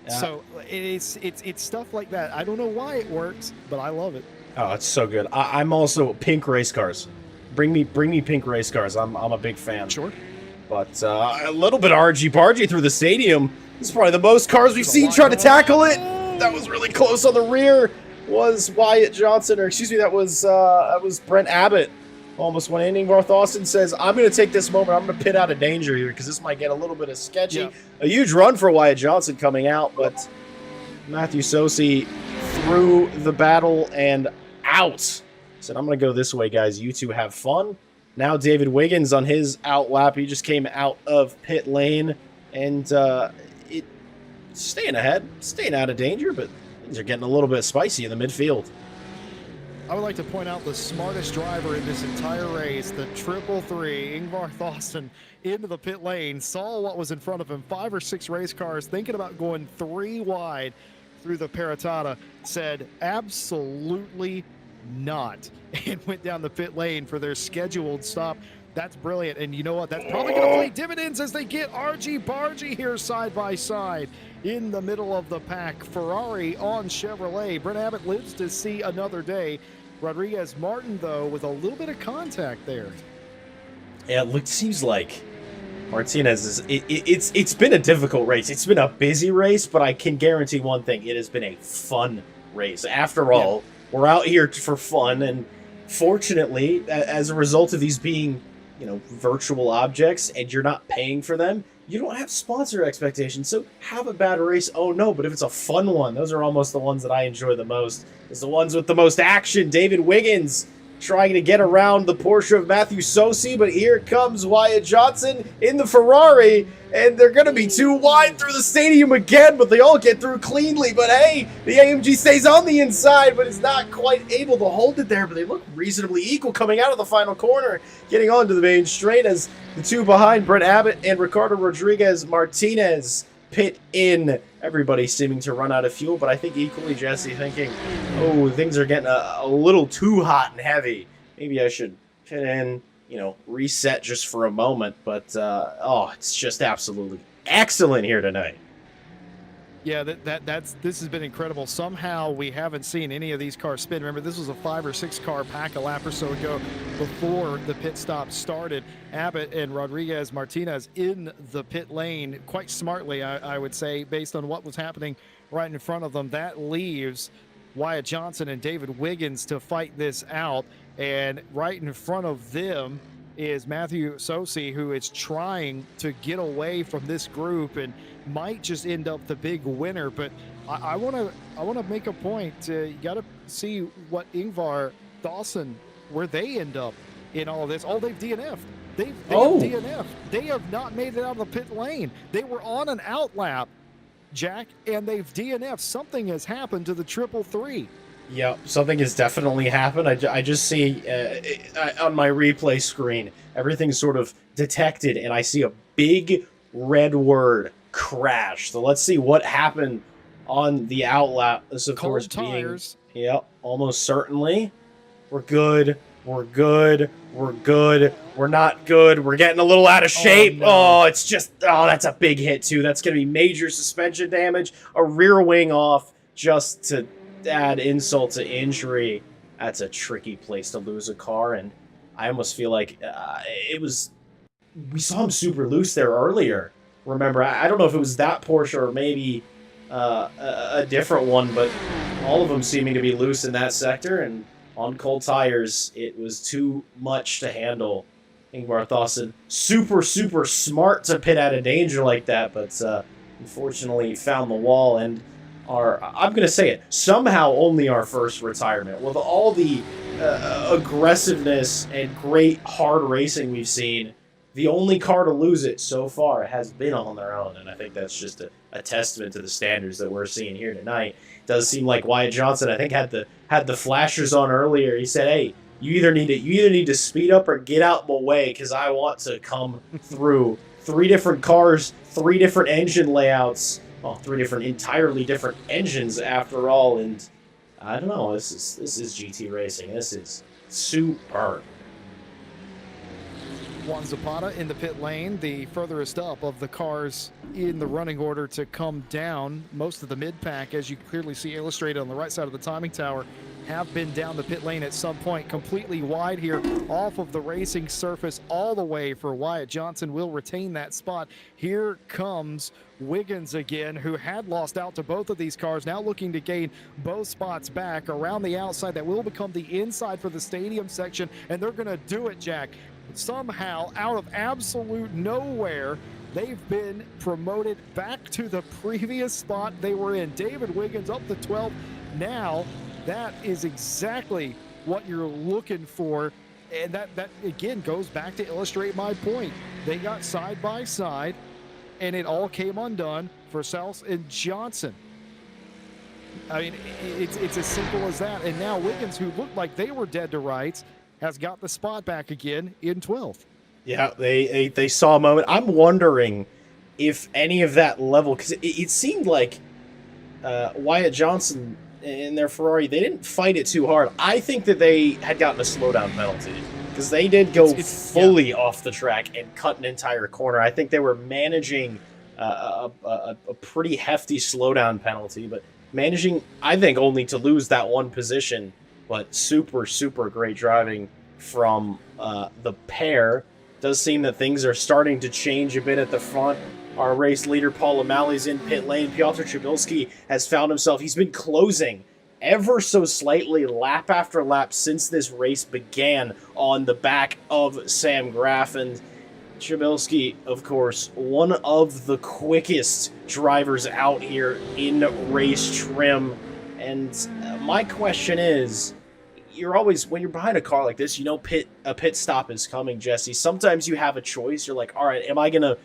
So it's stuff like that. I don't know why it works, but I love it. Oh, it's so good. I'm also pink race cars. Bring me pink race cars. I'm a big fan. Sure. But a little bit of argy-bargy through the stadium. This is probably the most cars we've seen try to tackle it. That was really close on the rear. Was Wyatt Johnson, or excuse me, that was Brent Abbott. Almost went in. Ingvar Thawson says, I'm going to take this moment. I'm going to pit out of danger here because this might get a little bit of sketchy. Yep. A huge run for Wyatt Johnson coming out, but Matthew Sosi through the battle and out. Said, I'm going to go this way, guys. You two have fun. Now David Wiggins on his out lap. He just came out of pit lane and staying ahead, staying out of danger, but things are getting a little bit spicy in the midfield. I would like to point out the smartest driver in this entire race, the 333, Ingvar Thawson, into the pit lane, saw what was in front of him, 5 or 6 race cars, thinking about going 3 wide through the Paratata, said absolutely not, and went down the pit lane for their scheduled stop. That's brilliant, and you know what? That's probably going to pay dividends as they get argy-bargy here side by side in the middle of the pack. Ferrari on Chevrolet. Brent Abbott lives to see another day. Rodriguez Martin, though, with a little bit of contact there. Yeah, it seems like Martinez is. It's been a difficult race. It's been a busy race, but I can guarantee one thing: it has been a fun race. After all, we're out here for fun, and fortunately, as a result of these being, you know, virtual objects, and you're not paying for them, you don't have sponsor expectations. So have a bad race, oh no, but if it's a fun one, those are almost the ones that I enjoy the most. It's the ones with the most action. David Wiggins trying to get around the Porsche of Matthew Sosi, but here comes Wyatt Johnson in the Ferrari, and they're going to be too wide through the stadium again, but they all get through cleanly. But hey, the AMG stays on the inside, but is not quite able to hold it there, but they look reasonably equal coming out of the final corner, getting onto the main straight as the two behind, Brent Abbott and Ricardo Rodriguez Martinez, pit in. Everybody seeming to run out of fuel, but I think equally Jesse thinking, oh, things are getting a little too hot and heavy. Maybe I should pit in, you know, reset just for a moment. But, oh, it's just absolutely excellent here tonight. Yeah, this has been incredible. Somehow we haven't seen any of these cars spin. Remember, this was a 5 or 6 car pack a lap or so ago before the pit stop started. Abbott and Rodriguez Martinez in the pit lane quite smartly, I would say, based on what was happening right in front of them. That leaves Wyatt Johnson and David Wiggins to fight this out. And right in front of them is Matthew Sosi, who is trying to get away from this group and might just end up the big winner. But I want to make a point. You got to see what Ingvar Thawson, where they end up in all of this. Oh, they've DNF'd. They've DNF'd. They have not made it out of the pit lane. They were on an out lap, Jack, and they've DNF'd. Something has happened to the 333. Yep, something has definitely happened. I just see on my replay screen, everything's sort of detected, and I see a big red word, crash. So let's see what happened on the outlap. This, of course, tires. Being, yep, almost certainly. We're good. We're good. We're good. We're not good. We're getting a little out of shape. No. Oh, it's just, oh, that's a big hit, too. That's going to be major suspension damage, a rear wing off just to add insult to injury. That's a tricky place to lose a car, and I almost feel like we saw him super loose there earlier. Remember, I don't know if it was that Porsche or maybe a different one, but all of them seeming to be loose in that sector, and on cold tires, it was too much to handle. Ingvar Thawson, super smart to pit out of danger like that, but unfortunately found the wall, and I'm going to say it, somehow only our first retirement. With all the aggressiveness and great hard racing we've seen, the only car to lose it so far has been on their own, and I think that's just a a testament to the standards that we're seeing here tonight. It does seem like Wyatt Johnson, I think, had the flashers on earlier. He said, "Hey, you either need to speed up or get out my way because I want to come through." 3 different cars, 3 different engine layouts, well, 3 different entirely different engines after all, and I don't know. This is GT racing. This is superb. Juan Zapata in the pit lane, the furthest up of the cars in the running order to come down. Most of the mid-pack, as you clearly see illustrated on the right side of the timing tower, have been down the pit lane at some point. Completely wide here off of the racing surface all the way for Wyatt Johnson. Will retain that spot. Here comes Wiggins again, who had lost out to both of these cars, now looking to gain both spots back around the outside. That will become the inside for the stadium section, and they're going to do it, Jack. Somehow, out of absolute nowhere, they've been promoted back to the previous spot they were in. David Wiggins up to 12 now. That is exactly what you're looking for, and that again goes back to illustrate my point. They got side by side, and it all came undone for South and Johnson. I mean, it's as simple as that. And now Wiggins, who looked like they were dead to rights, has got the spot back again in 12th. Yeah, they saw a moment. I'm wondering if any of that level, because it seemed like Wyatt Johnson in their Ferrari, they didn't fight it too hard. I think that they had gotten a slowdown penalty because they did go fully off the track and cut an entire corner. I think they were managing a pretty hefty slowdown penalty, but managing, I think, only to lose that one position. But super, super great driving from the pair. Does seem that things are starting to change a bit at the front. Our race leader, Paul O'Malley's in pit lane. Piotr Trzabilski has found himself. He's been closing ever so slightly lap after lap since this race began on the back of Sam Graff. And Trzabilski, of course, one of the quickest drivers out here in race trim. And my question is, you're always, when you're behind a car like this, you know a pit stop is coming, Jesse. Sometimes you have a choice. You're like, all right, am I going to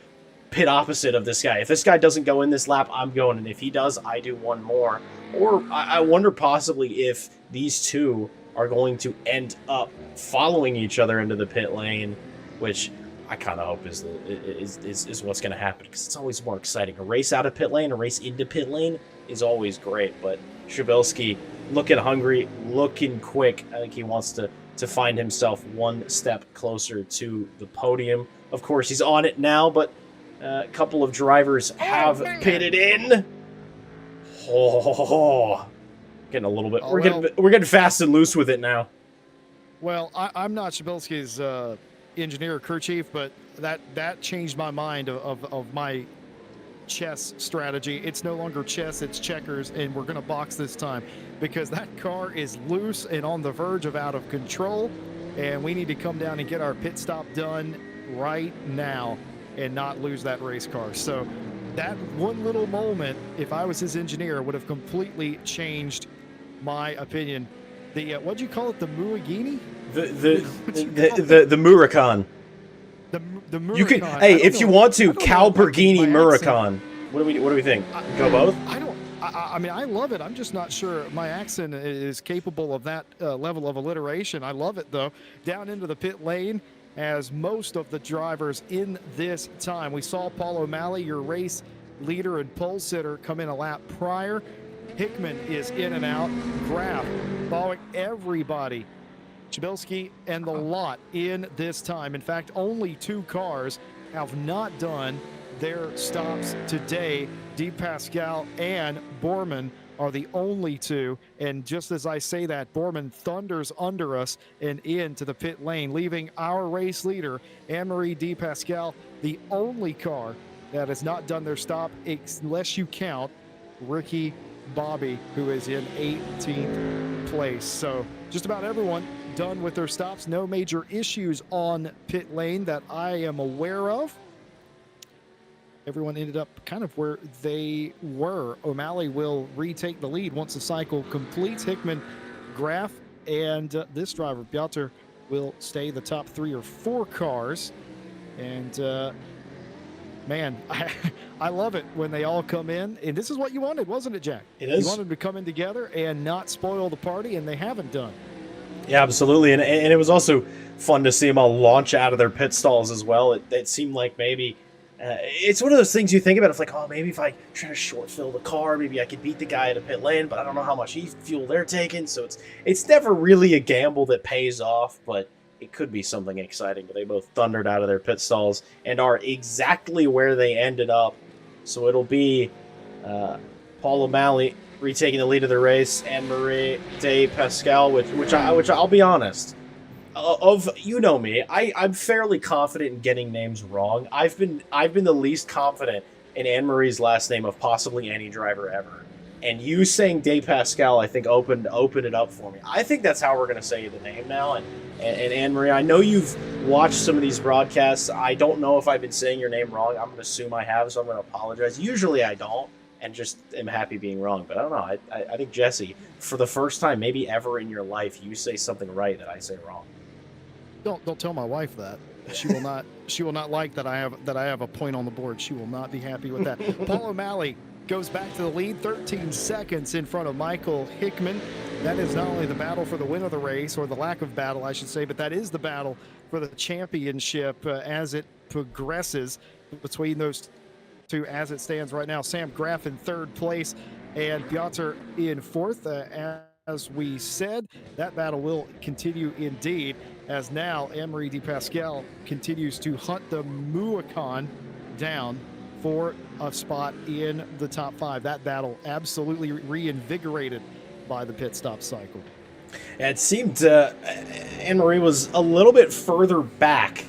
pit opposite of this guy? If this guy doesn't go in this lap, I'm going. And if he does, I do one more. Or I wonder possibly if these two are going to end up following each other into the pit lane, which I kind of hope is what's going to happen, because it's always more exciting. A race out of pit lane, a race into pit lane is always great. But Trzabilski looking hungry, looking quick. I think he wants to find himself one step closer to the podium. Of course, he's on it now, but a couple of drivers have pitted in. Oh, getting a little bit. We're getting fast and loose with it now. Well, I'm not Trzabilski's engineer, crew chief, but that changed my mind of my chess strategy. It's no longer chess, it's checkers, and we're going to box this time because that car is loose and on the verge of out of control, and we need to come down and get our pit stop done right now and not lose that race car. So that one little moment, if I was his engineer, would have completely changed my opinion. The what'd you call it? The Muagini? The Murakan. The Murakan. You can, hey, if you want to, Calberghini Murakan. What do we think? Go both? I mean, I love it. I'm just not sure my accent is capable of that level of alliteration. I love it though. Down into the pit lane, as most of the drivers in this time. We saw Paul O'Malley, your race leader and pole sitter, come in a lap prior. Hickman is in and out. Graff following everybody. Trzabilski and the lot in this time. In fact, only 2 cars have not done their stops today. De Pascal and Borman are the only 2. And just as I say that, Borman thunders under us and into the pit lane, leaving our race leader, Anne-Marie De Pascal, the only car that has not done their stop, unless you count Ricky Bobby, who is in 18th place. So just about everyone done with their stops. No major issues on pit lane that I am aware of. Everyone ended up kind of where they were. O'Malley will retake the lead once the cycle completes. Hickman, Graff, and this driver, Piotr, will stay the top 3 or 4 cars. And Man, I love it when they all come in, and this is what you wanted, wasn't it, Jack? It is. You wanted to come in together and not spoil the party, and they haven't done. Yeah, absolutely. And it was also fun to see them all launch out of their pit stalls as well. It seemed like maybe it's one of those things you think about. It's like, oh, maybe if I try to short fill the car, maybe I could beat the guy at a pit lane, but I don't know how much fuel they're taking. So it's never really a gamble that pays off, but it could be something exciting. But they both thundered out of their pit stalls and are exactly where they ended up. So it'll be Paul O'Malley retaking the lead of the race, and Marie de Pascal, which I'll be honest, you know me, I'm fairly confident in getting names wrong. I've been the least confident in Anne Marie's last name of possibly any driver ever. And you saying De Pascal, I think opened it up for me. I think that's how we're gonna say the name now. And Anne Marie, I know you've watched some of these broadcasts. I don't know if I've been saying your name wrong. I'm gonna assume I have, so I'm gonna apologize. Usually I don't, and just am happy being wrong. But I don't know. I think, Jesse, for the first time maybe ever in your life, you say something right that I say wrong. Don't tell my wife that. She will not. She will not like that I have a point on the board. She will not be happy with that. Paul O'Malley goes back to the lead, 13 seconds in front of Michael Hickman. That is not only the battle for the win of the race, or the lack of battle, I should say, but that is the battle for the championship as it progresses between those two as it stands right now. Sam Graff in third place and Piotr in fourth. As we said, that battle will continue indeed, as now Anne-Marie de Pascal continues to hunt the Muacan down for a spot in the top five. That battle absolutely reinvigorated by the pit stop cycle. Yeah, it seemed Anne-Marie was a little bit further back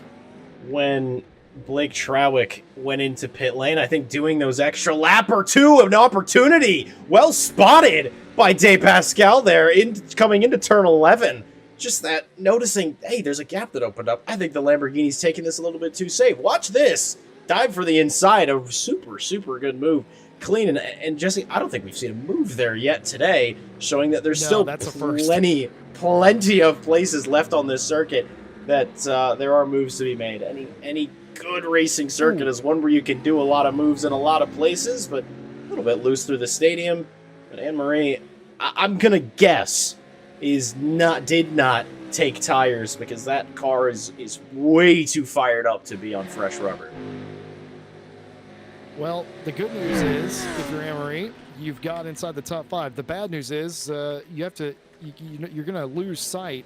when Blake Trowick went into pit lane. I think doing those extra lap or two of an opportunity. Well spotted by De Pascal there, coming into turn 11. Just that, noticing, hey, there's a gap that opened up. I think the Lamborghini's taking this a little bit too safe. Watch this. Dive for the inside. A super, super good move. Clean. And Jesse, I don't think we've seen a move there yet today, showing that there's still plenty of places left on this circuit that there are moves to be made. Any good racing circuit is one where you can do a lot of moves in a lot of places, but a little bit loose through the stadium. But Anne-Marie, I'm gonna guess, did not take tires, because that car is way too fired up to be on fresh rubber. Well, the good news is, if you're Anne-Marie, you've got inside the top five. The bad news is you're gonna lose sight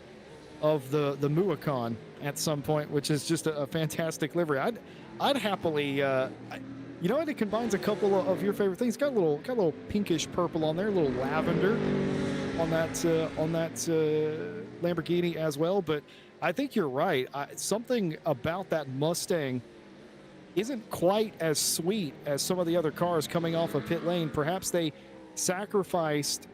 of the Muacan at some point, which is just a fantastic livery. I'd happily, you know what? It combines a couple of your favorite things. Got a little pinkish purple on there, a little lavender on that Lamborghini as well. But I think you're right. Something about that Mustang isn't quite as sweet as some of the other cars coming off of pit lane. Perhaps they sacrificed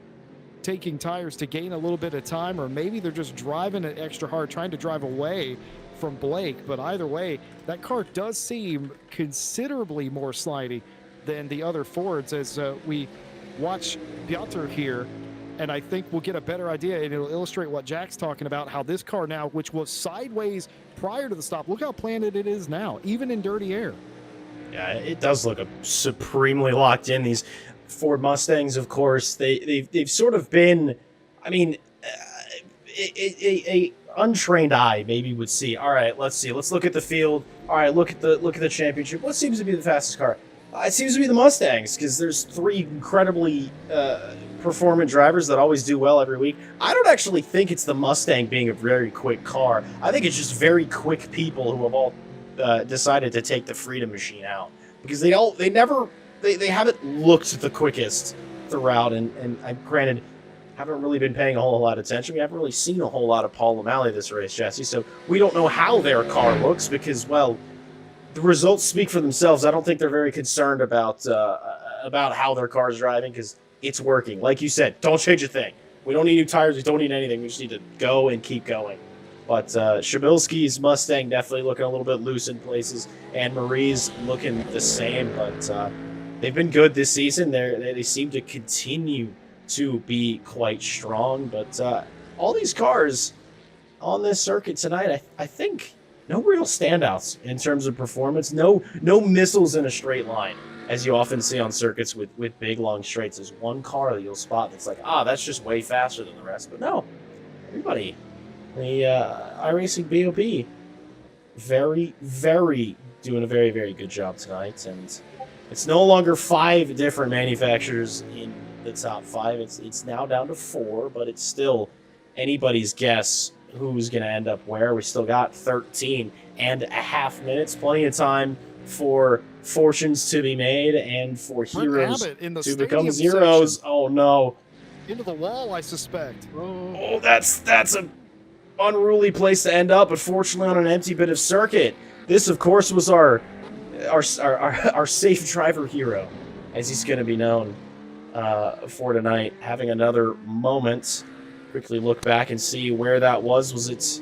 taking tires to gain a little bit of time, or maybe they're just driving it extra hard, trying to drive away from Blake. But either way, that car does seem considerably more slidey than the other Fords as we watch Piotr here. And I think we'll get a better idea, and it'll illustrate what Jack's talking about, how this car now, which was sideways prior to the stop, look how planted it is now, even in dirty air. Yeah, it does look supremely locked in. These Ford Mustangs, of course, they've sort of been, I mean, a untrained eye maybe would see, all right, let's look at the field. All right, look at the championship. What seems to be the fastest car? It seems to be the Mustangs, because there's three incredibly performant drivers that always do well every week. I don't actually think it's the Mustang being a very quick car. I think it's just very quick people who have all decided to take the Freedom Machine out, because they haven't looked the quickest throughout. And I granted, haven't really been paying a whole lot of attention. We haven't really seen a whole lot of Paul O'Malley this race, Jesse, so we don't know how their car looks, because, well, the results speak for themselves. I don't think they're very concerned about how their car is driving, because it's working. Like you said, don't change a thing. We don't need new tires. We don't need anything. We just need to go and keep going. But Shabilsky's Mustang definitely looking a little bit loose in places. And Marie's looking the same. But they've been good this season. They seem to continue to be quite strong. But all these cars on this circuit tonight, I think no real standouts in terms of performance. No missiles in a straight line, as you often see on circuits with big long straights. There's one car that you'll spot that's like, that's just way faster than the rest. But no, everybody, the iRacing BOP, very doing a very good job tonight, and it's no longer 5 different manufacturers in the top 5. It's now down to 4, but it's still anybody's guess who's going to end up where. We still got 13.5 minutes, plenty of time for fortunes to be made and for heroes to become zeros. Section. Oh no! Into the wall, I suspect. Oh, that's a unruly place to end up, but fortunately on an empty bit of circuit. This, of course, was our safe driver hero, as he's going to be known for tonight. Having another moment. Quickly look back and see where that was. Was it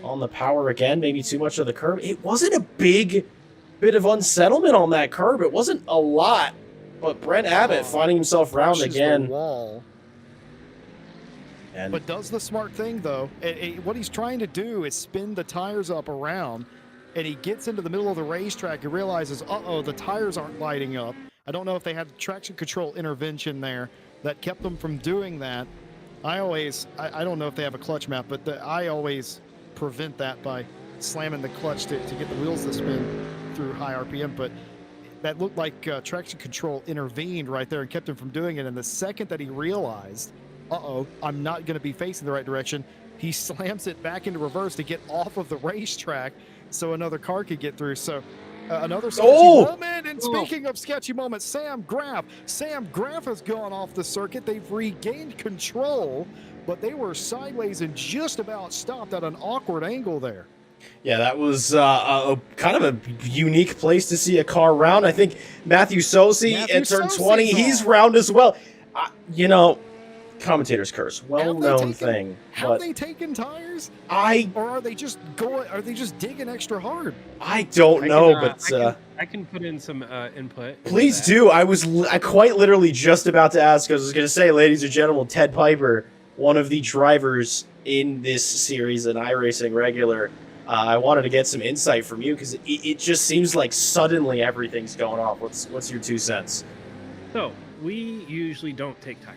on the power again? Maybe too much of the curb? It wasn't a big bit of unsettlement on that curb. It wasn't a lot, but Brent Abbott finding himself round again. The wall. But does the smart thing, though. What he's trying to do is spin the tires up around, and he gets into the middle of the racetrack and realizes, uh-oh, the tires aren't lighting up. I don't know if they had traction control intervention there that kept them from doing that. I don't know if they have a clutch map, but I always prevent that by slamming the clutch to get the wheels to spin through high RPM. But that looked like traction control intervened right there and kept him from doing it. And the second that he realized, uh-oh, I'm not going to be facing the right direction, he slams it back into reverse to get off of the racetrack so another car could get through. So another sketchy moment. And speaking of sketchy moments, Sam Graff has gone off the circuit. They've regained control, but they were sideways and just about stopped at an awkward angle there. Yeah, that was a kind of a unique place to see a car round. I think Matthew Sosi at turn 20, he's round as well. Commentator's curse, well-known thing. Have they taken tires? Or are they just digging extra hard? I don't know, but I can put in some input. Please do. I quite literally just about to ask. I was going to say, ladies and gentlemen, Ted Piper, one of the drivers in this series, an iRacing regular. I wanted to get some insight from you because it just seems like suddenly everything's going off. What's your 2 cents? So we usually don't take tires.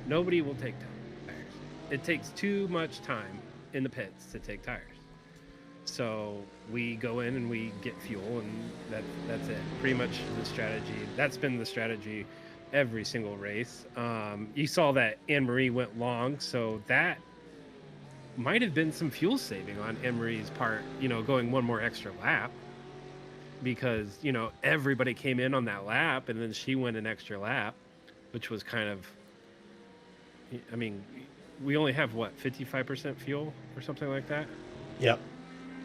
Nobody will take tires. It takes too much time in the pits to take tires. So we go in and we get fuel, and that's it. Pretty much the strategy. That's been the strategy every single race. You saw that Anne-Marie went long, so that might have been some fuel saving on Anne-Marie's part, going one more extra lap, because, everybody came in on that lap, and then she went an extra lap, which was kind of, we only have 55% fuel or something like that. Yep,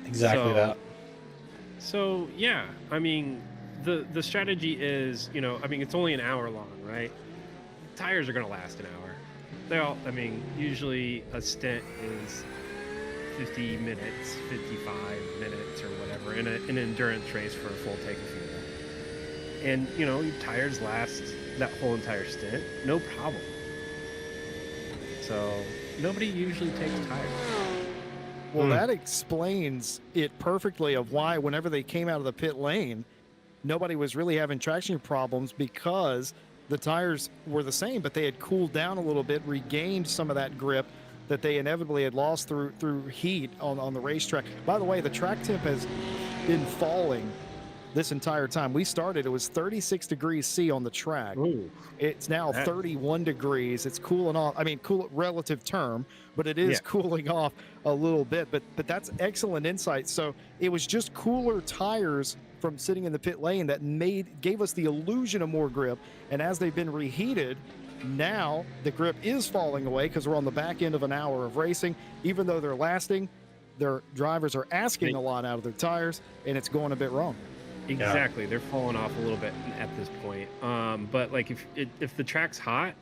exactly that. So yeah, the strategy is, it's only an hour long, right? Tires are going to last an hour. Usually a stint is 50 minutes, 55 minutes or whatever in an endurance race for a full tank of fuel. And, your tires last that whole entire stint, no problem. So nobody usually takes tires. Well, that explains it perfectly of why whenever they came out of the pit lane, nobody was really having traction problems, because the tires were the same, but they had cooled down a little bit, regained some of that grip that they inevitably had lost through heat on the racetrack. By the way, the track temp has been falling this entire time. We started, it was 36 degrees C on the track. Ooh, it's now 31 degrees. It's cooling off. Cool relative term, but it is cooling off a little bit. But that's excellent insight. So it was just cooler tires from sitting in the pit lane that gave us the illusion of more grip. And as they've been reheated, now the grip is falling away because we're on the back end of an hour of racing. Even though they're lasting, their drivers are asking a lot out of their tires, and it's going a bit wrong. Exactly. They're falling off a little bit at this point. But like if the track's hot,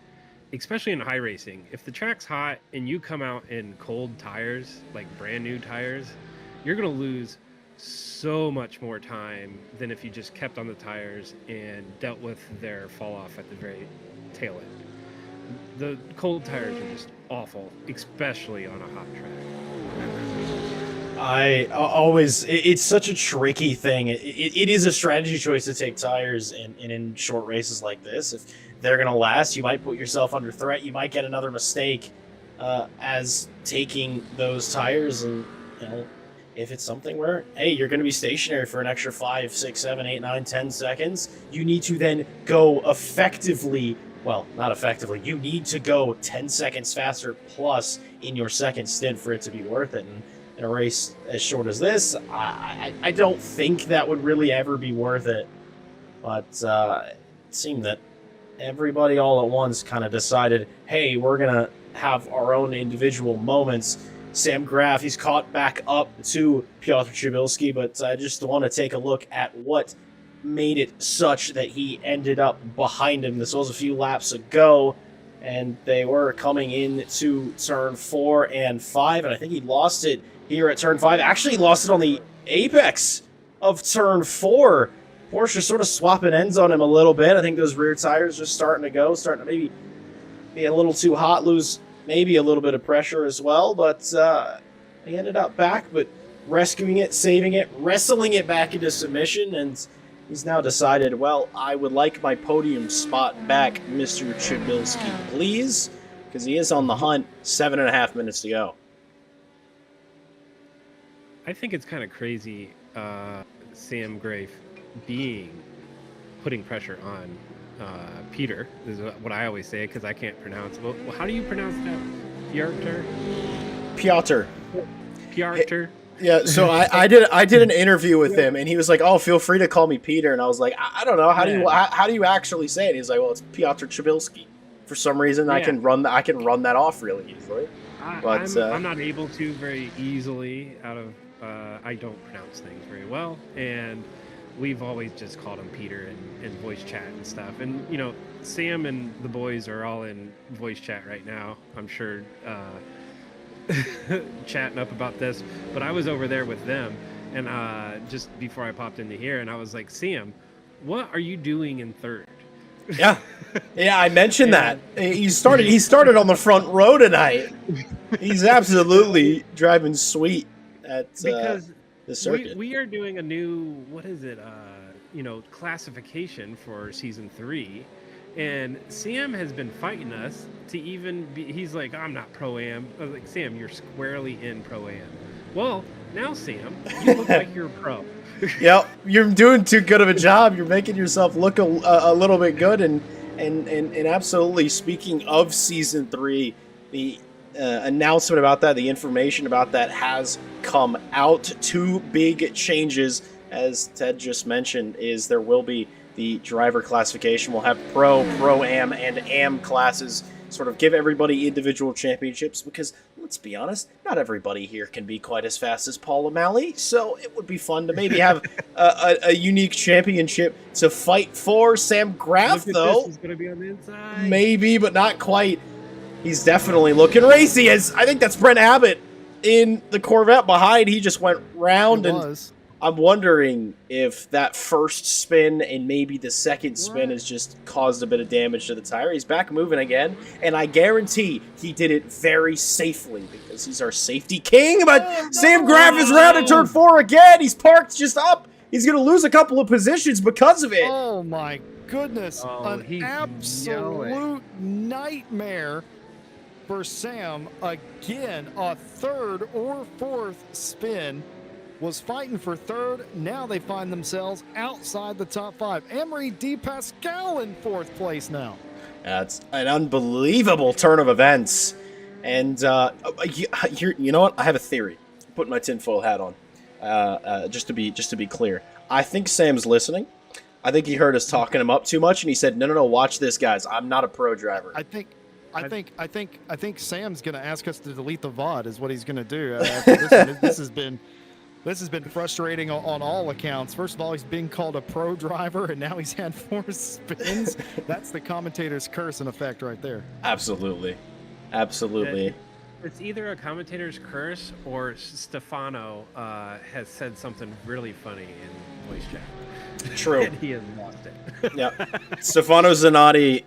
especially in high racing, if the track's hot and you come out in cold tires, like brand new tires, you're going to lose so much more time than if you just kept on the tires and dealt with their fall off at the very tail end. The cold tires are just awful, especially on a hot track. it's such a tricky thing. It is a strategy choice to take tires in short races like this. If they're going to last, you might put yourself under threat. You might get another mistake as taking those tires. And, if it's something where, hey, you're going to be stationary for an extra 5, 6, 7, 8, 9, 10 seconds, you need to then go effectively. Well, not effectively. You need to go 10 seconds faster plus in your second stint for it to be worth it. And in a race as short as this, I don't think that would really ever be worth it. But it seemed that everybody all at once kind of decided, hey, we're going to have our own individual moments. Sam Graf, he's caught back up to Piotr Chabilski, but I just want to take a look at what made it such that he ended up behind him. This was a few laps ago, and they were coming into turn 4 and 5, and I think he lost it here at turn 5. Actually, he lost it on the apex of turn 4. Porsche sort of swapping ends on him a little bit. I think those rear tires just starting to maybe be a little too hot, lose maybe a little bit of pressure as well, but he ended up back, but rescuing it, saving it, wrestling it back into submission, and he's now decided, well, I would like my podium spot back, Mr. Chabilski, please, because he is on the hunt. 7.5 minutes to go. I think it's kind of crazy, Sam Graf putting pressure on Peter, is what I always say, because I can't pronounce it. Well, how do you pronounce that? Piotr. Piotr. Yeah, so I did an interview with him, and he was like, "Oh, feel free to call me Peter." And I was like, "I don't know, how do you actually say it?" He's like, "Well, it's Piotr Chabilski." For some reason, I can run that off really easily. I'm not able to very easily I don't pronounce things very well, and we've always just called him Peter in voice chat and stuff. And Sam and the boys are all in voice chat right now, I'm sure, chatting up about this. But I was over there with them, and just before I popped into here, and I was like, Sam, what are you doing in third? Yeah, I mentioned that. He started on the front row tonight. He's absolutely driving sweet at because the circuit. We are doing a new, what is it, classification for season 3, and Sam has been fighting us to even be. He's like, I'm not pro-am. I was like, Sam, you're squarely in pro-am. Well, now Sam, you look like you're a pro. Yep, you're doing too good of a job. You're making yourself look a little bit good, and absolutely. Speaking of season 3, the announcement about that, the information about that has come out. 2 big changes, as Ted just mentioned, is there will be the driver classification. We'll have pro-am, and am classes, sort of give everybody individual championships, because let's be honest, not everybody here can be quite as fast as Paul O'Malley, so it would be fun to maybe have a unique championship to fight for. Sam Graf, though, is going to be on the inside. Maybe, but not quite. He's definitely looking racy. As I think that's Brent Abbott in the Corvette behind. He just went round, and I'm wondering if that first spin and maybe the second spin has just caused a bit of damage to the tire. He's back moving again, and I guarantee he did it very safely because he's our safety king. But Sam Graf is rounded turn 4 again. He's parked just up. He's going to lose a couple of positions because of it. Oh my goodness. An absolute nightmare for Sam. Again, a third or fourth spin. Was fighting for third. Now they find themselves outside the top 5. Emery De Pascal in 4th place now. That's an unbelievable turn of events. And you know what? I have a theory. I'm putting my tinfoil hat on. Just to be clear, I think Sam's listening. I think he heard us talking him up too much, and he said, "No, watch this, guys. I'm not a pro driver." I think Sam's gonna ask us to delete the VOD. Is what he's gonna do. After this has been frustrating on all accounts. First of all, he's being called a pro driver, and now he's had 4 spins. That's the commentator's curse in effect right there. Absolutely. It's either a commentator's curse or Stefano has said something really funny in voice chat. True. And he has lost it. Yeah. Stefano Zanotti,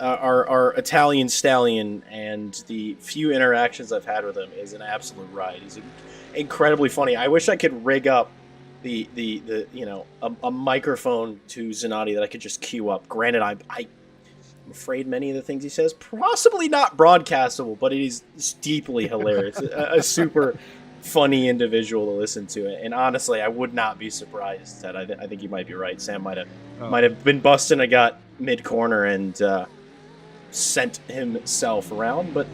our Italian stallion, and the few interactions I've had with him is an absolute ride. He's a incredibly funny. I wish I could rig up the you know, a microphone to Zanotti that I could just queue up. Granted, I'm afraid many of the things he says possibly not broadcastable, but it is deeply hilarious. A super funny individual to listen to it, and honestly, I would not be surprised that I think you might be right. Sam might have been busting a gut mid corner and sent himself around, but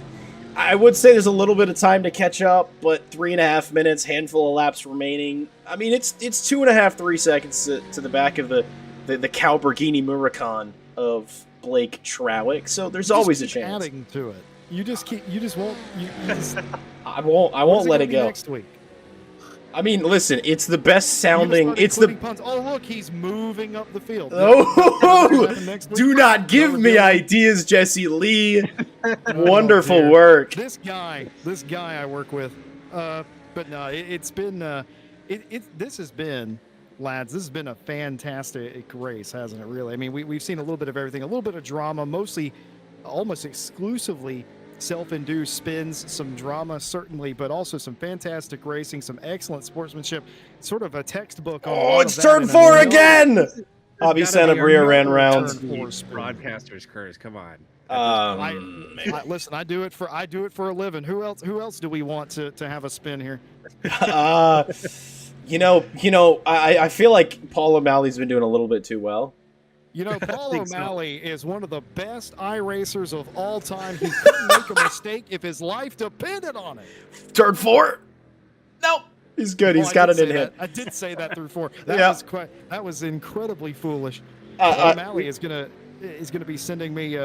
I would say there's a little bit of time to catch up. But 3.5 minutes, handful of laps remaining. I mean, it's 2.5, 3 seconds to the back of the Calberghini Muracan of Blake Trowick, so there's always a chance. Adding to it, you just won't. I won't let it go. Next week. I mean, listen, it's the best sounding. It's the puns. Oh, look, he's moving up the field. Oh, do not give me ideas, Jesse Lee. Wonderful work. This guy I work with. But no, it's been. This has been, lads. This has been a fantastic race, hasn't it? Really. I mean, we've seen a little bit of everything. A little bit of drama, mostly, almost exclusively self-induced spins, some drama certainly, but also some fantastic racing, some excellent sportsmanship, sort of a textbook. Oh, it's turn 4 again. Bobby Sanabria ran round. Broadcasters curse, come on. Listen, I do it for a living. Who else do we want to have a spin here? You know, I feel like Paul O'Malley's been doing a little bit too well. You know, Paul O'Malley is one of the best iRacers of all time. He couldn't make a mistake if his life depended on it. Turn 4? Nope. He's good. He's got it in hit. I did say that through 4. That was incredibly foolish. O'Malley is gonna be sending me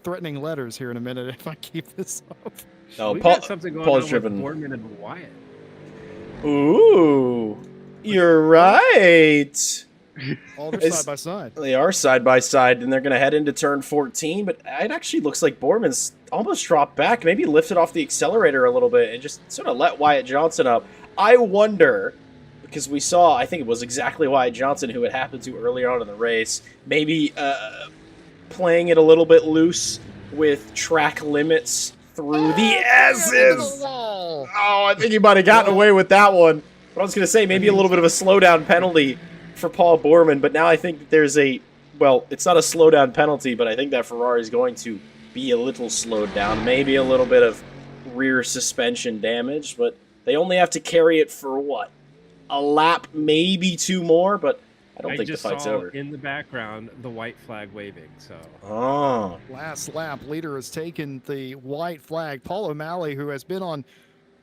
threatening letters here in a minute if I keep this up. No, we got something going on with Boardman and Wyatt. Ooh, you're right. Oh, they're side by side. They are side by side, and they're going to head into turn 14. But it actually looks like Boardman's almost dropped back, maybe lifted off the accelerator a little bit, and just sort of let Wyatt Johnson up. I wonder, because we saw, I think it was exactly Wyatt Johnson who it happened to earlier on in the race, maybe playing it a little bit loose with track limits through the S's. Oh, I think he might have gotten away with that one. But I was going to say, maybe a little bit of a slowdown penalty for Paul Boorman, but now I think that there's it's not a slowdown penalty, but I think that Ferrari is going to be a little slowed down. Maybe a little bit of rear suspension damage, but they only have to carry it for what? A lap, maybe 2 more, but I don't think the fight's over. In the background, the white flag waving, so. Oh. Last lap, leader has taken the white flag. Paul O'Malley, who has been on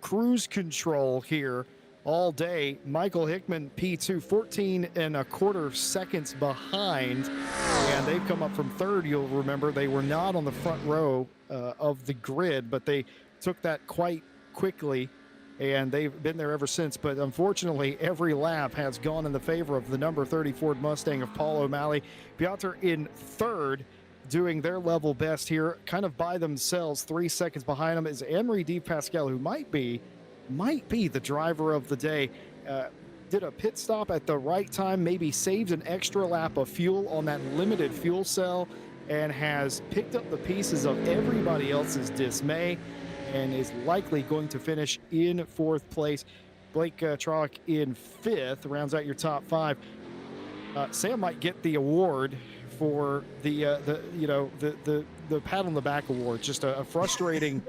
cruise control here all day. Michael Hickman, P2, 14.25 seconds behind, and they've come up from 3rd. You'll remember they were not on the front row of the grid, but they took that quite quickly, and they've been there ever since. But unfortunately, every lap has gone in the favor of the number 30 Ford Mustang of Paul O'Malley. Piotr in 3rd, doing their level best here, kind of by themselves. 3 seconds behind them is Emery Di Pascal, who might be the driver of the day. Did a pit stop at the right time, maybe saved an extra lap of fuel on that limited fuel cell, and has picked up the pieces of everybody else's dismay, and is likely going to finish in 4th place. Blake Trowick in 5th, rounds out your top 5. Sam might get the award for the pat on the back award. Just a frustrating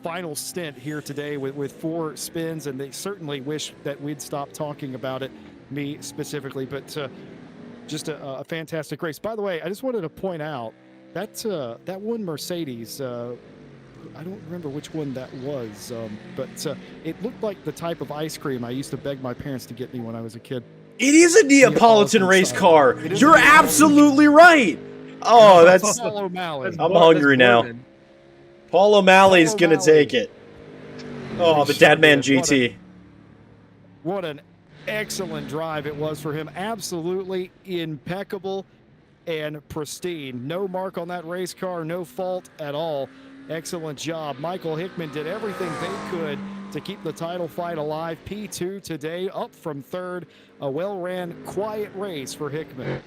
final stint here today with 4 spins, and they certainly wish that we'd stop talking about it, me specifically, but just a fantastic race. By the way, I just wanted to point out that one Mercedes, I don't remember which one that was, but it looked like the type of ice cream I used to beg my parents to get me when I was a kid. It is a Neapolitan race car. You're absolutely right. Oh, that's... Paul O'Malley. I'm hungry now. Paul O'Malley's going to take it. Oh, the Deadman GT. What an excellent drive it was for him. Absolutely impeccable and pristine. No mark on that race car, no fault at all. Excellent job. Michael Hickman did everything they could to keep the title fight alive. P2 today, up from 3rd. A well-ran, quiet race for Hickman.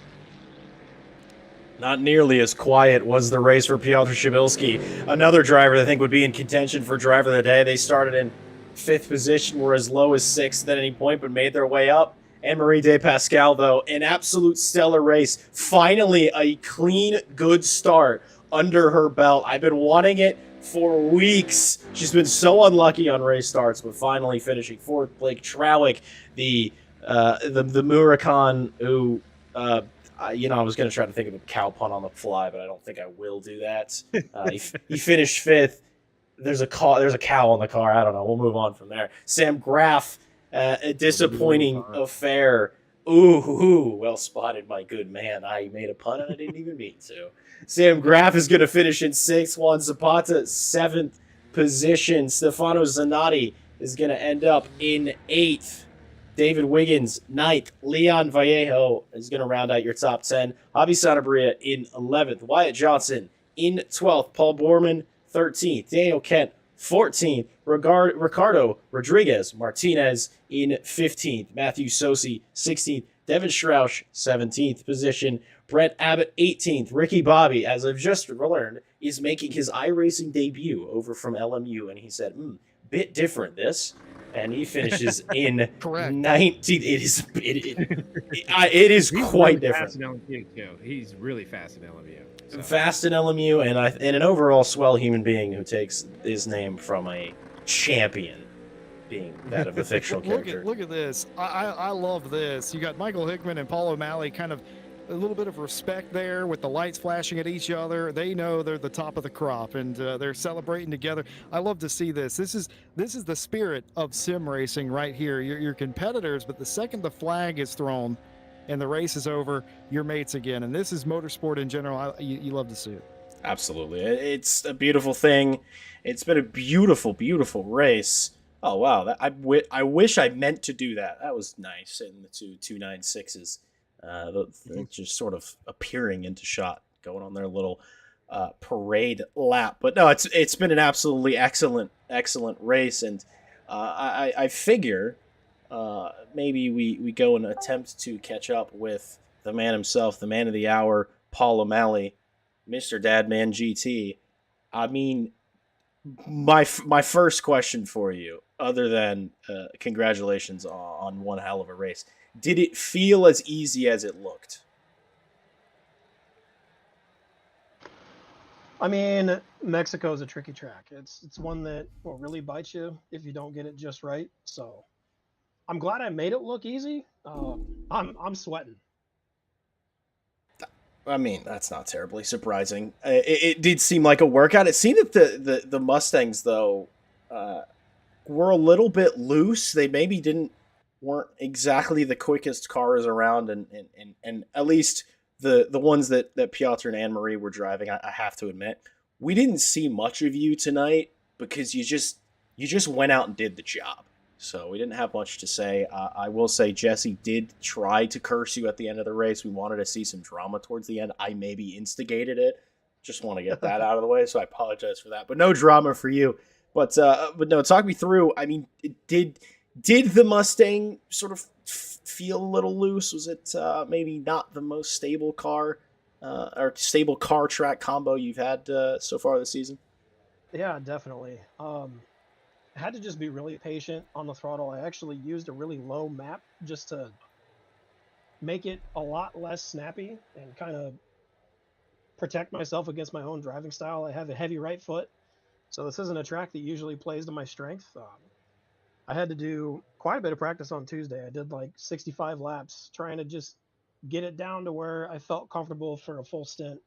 Not nearly as quiet was the race for Piotr Shabilski, another driver that I think would be in contention for driver of the day. They started in fifth position, were as low as sixth at any point, but made their way up. Anne-Marie De Pascal, though, an absolute stellar race. Finally, a clean, good start under her belt. I've been wanting it for weeks. She's been so unlucky on race starts, but finally finishing fourth. Blake Trowick, the Murakhan, who, I was going to try to think of a cow pun on the fly, but I don't think I will do that. He finished fifth. There's a cow on the car. I don't know. We'll move on from there. Sam Graff, a disappointing affair. Ooh, well spotted, my good man. I made a pun and I didn't even mean to. Sam Graff is going to finish in sixth. Juan Zapata, seventh position. Stefano Zanotti is going to end up in eighth. David Wiggins, ninth. Leon Vallejo is going to round out your top 10. Javi Sanabria in 11th. Wyatt Johnson in 12th. Paul Borman, 13th. Daniel Kent, 14th. Ricardo Rodriguez Martinez in 15th. Matthew Sosi, 16th. Devin Strauch, 17th position. Brent Abbott, 18th. Ricky Bobby, as I've just learned, is making his iRacing debut over from LMU. And he said, bit different this. And he finishes in 19th. It is quite different. Fast in LMU too. He's really fast in LMU. So. Fast in LMU, and an overall swell human being who takes his name from a champion, being that of a fictional character. Look at this. I love this. You got Michael Hickman and Paul O'Malley, kind of a little bit of respect there with the lights flashing at each other. They know they're the top of the crop, and they're celebrating together. I love to see this. This is the spirit of sim racing right here. You're competitors, but the second the flag is thrown and the race is over, you're mates again. And this is motorsport in general. You love to see it. Absolutely. It's a beautiful thing. It's been a beautiful, beautiful race. Oh, wow. I wish I meant to do that. That was nice. And the two 296s. Just sort of appearing into shot, going on their little parade lap. But no, it's been an absolutely excellent race, and I figure maybe we go and attempt to catch up with the man himself, the man of the hour, Paul O'Malley, Mr. Dadman GT. I mean, my first question for you, other than congratulations on one hell of a race. Did it feel as easy as it looked? I mean, Mexico is a tricky track. It's one that will really bite you if you don't get it just right. So I'm glad I made it look easy. I'm sweating. I mean, that's not terribly surprising. It did seem like a workout. It seemed that the Mustangs, though, were a little bit loose. They maybe weren't exactly the quickest cars around, and at least the ones that Piotr and Anne-Marie were driving, I have to admit, we didn't see much of you tonight because you just went out and did the job. So we didn't have much to say. I will say Jesse did try to curse you at the end of the race. We wanted to see some drama towards the end. I maybe instigated it. Just want to get that out of the way, so I apologize for that. But no drama for you. But no, talk me through. I mean, did the Mustang sort of feel a little loose? Was it maybe not the most stable car or stable car track combo you've had so far this season? Yeah, definitely. I had to just be really patient on the throttle. I actually used a really low map just to make it a lot less snappy and kind of protect myself against my own driving style. I have a heavy right foot, so this isn't a track that usually plays to my strength. I had to do quite a bit of practice on Tuesday. I did like 65 laps trying to just get it down to where I felt comfortable for a full stint.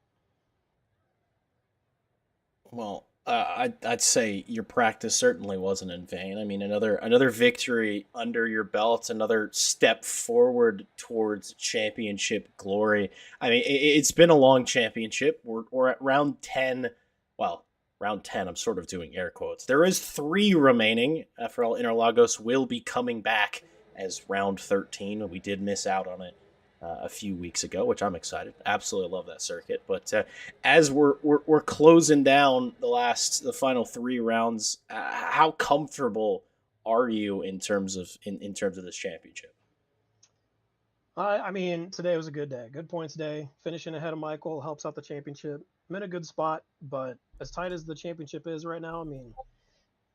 Well, I'd say your practice certainly wasn't in vain. I mean, another victory under your belt, another step forward towards championship glory. I mean, it's been a long championship. We're at round 10. Well, round 10, I'm sort of doing air quotes. There is 3 remaining. After all, Interlagos will be coming back as round 13. We did miss out on it a few weeks ago, which I'm excited. Absolutely love that circuit. But as we're closing down the final 3 rounds, how comfortable are you in terms of this championship? I mean, today was a good day. Good points day. Finishing ahead of Michael helps out the championship. I'm in a good spot, but as tight as the championship is right now, I mean,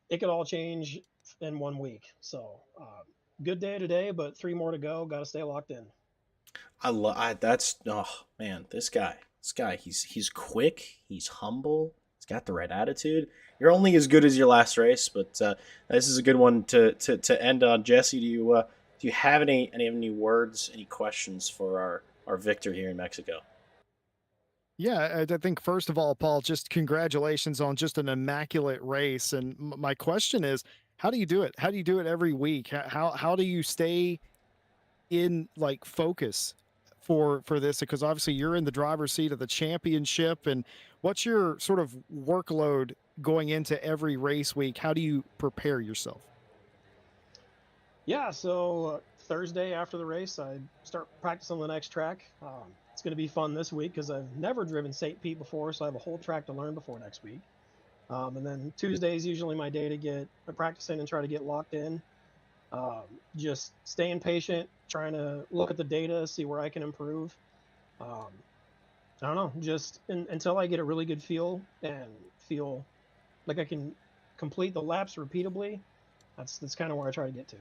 it could all change in 1 week. So good day today, but 3 more to go. Got to stay locked in. That's, oh man, this guy, he's quick, he's humble, he's got the right attitude. You're only as good as your last race, but this is a good one to end on. Jesse, do you have any words, any questions for our victor here in Mexico? Yeah, I think first of all, Paul, just congratulations on just an immaculate race. And my question is, how do you do it? How do you do it every week? How do you stay in like focus for this? Because obviously you're in the driver's seat of the championship. And what's your sort of workload going into every race week? How do you prepare yourself? Yeah, so Thursday after the race, I start practicing on the next track. It's going to be fun this week because I've never driven St. Pete before, so I have a whole track to learn before next week. And then Tuesday is usually my day to get practicing and try to get locked in. Just staying patient, trying to look at the data, see where I can improve. Um, I don't know, just until I get a really good feel and feel like I can complete the laps repeatably. That's kind of where I try to get to.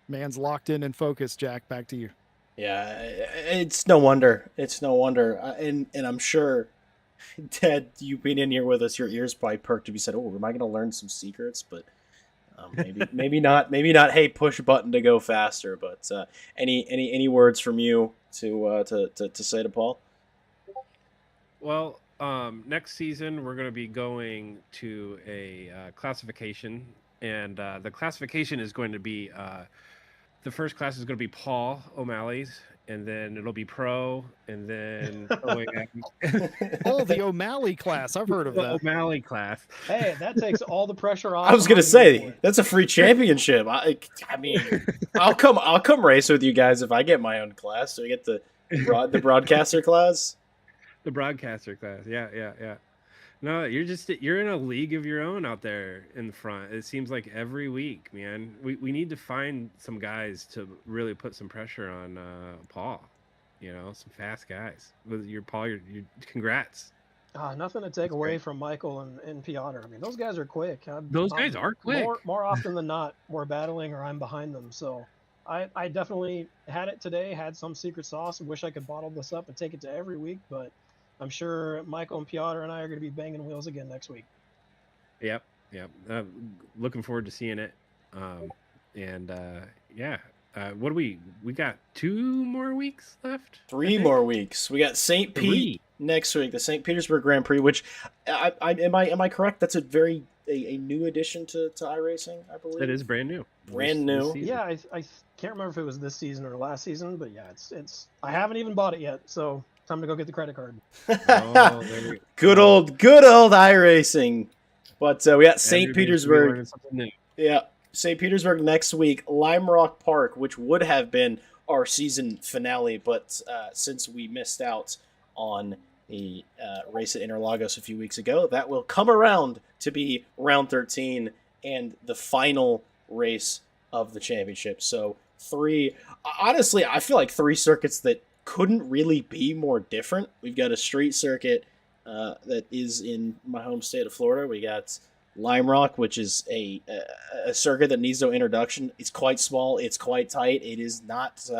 Man's locked in and focused. Jack, back to you. Yeah, it's no wonder. It's no wonder, and I'm sure, Ted, you being in here with us, your ears probably perked if you said, "Oh, am I going to learn some secrets?" But maybe not. Maybe not. Hey, push button to go faster. But any words from you to say to Paul? Well, next season we're going to be going to a classification, and the classification is going to be the first class is going to be Paul O'Malley's, and then it'll be pro, and then Oh, the O'Malley class. I've heard of the that. O'Malley class. Hey, that takes all the pressure off. I was gonna I'm here say for it. that's a free championship. I mean, I'll come race with you guys if I get my own class. So I get the broadcaster class. The broadcaster class. Yeah. No, you're in a league of your own out there in the front. It seems like every week, man. We need to find some guys to really put some pressure on Paul. You know, some fast guys. With your Paul, your congrats. Nothing to take away from Michael and Piotr. I mean, those guys are quick. Those guys are quick. More often than not, we're battling or I'm behind them. So I definitely had it today, had some secret sauce. Wish I could bottle this up and take it to every week, but I'm sure Michael and Piotr and I are going to be banging wheels again next week. Yep. Looking forward to seeing it. What do we got 2 more weeks left? 3 more weeks. We got St. Pete next week, the St. Petersburg Grand Prix, which am I correct? That's a new addition to iRacing, I believe. It is brand new. Brand new. Yeah, I can't remember if it was this season or last season, but yeah, it's I haven't even bought it yet, so time to go get the credit card. Oh, good old iRacing. But we got St. Petersburg. Yeah, St. Petersburg next week. Lime Rock Park, which would have been our season finale, but since we missed out on the race at Interlagos a few weeks ago, that will come around to be round 13 and the final race of the championship. So honestly, I feel like 3 circuits that couldn't really be more different. We've got a street circuit that is in my home state of Florida. We got Lime Rock, which is a circuit that needs no introduction. It's quite small. It's quite tight. It is not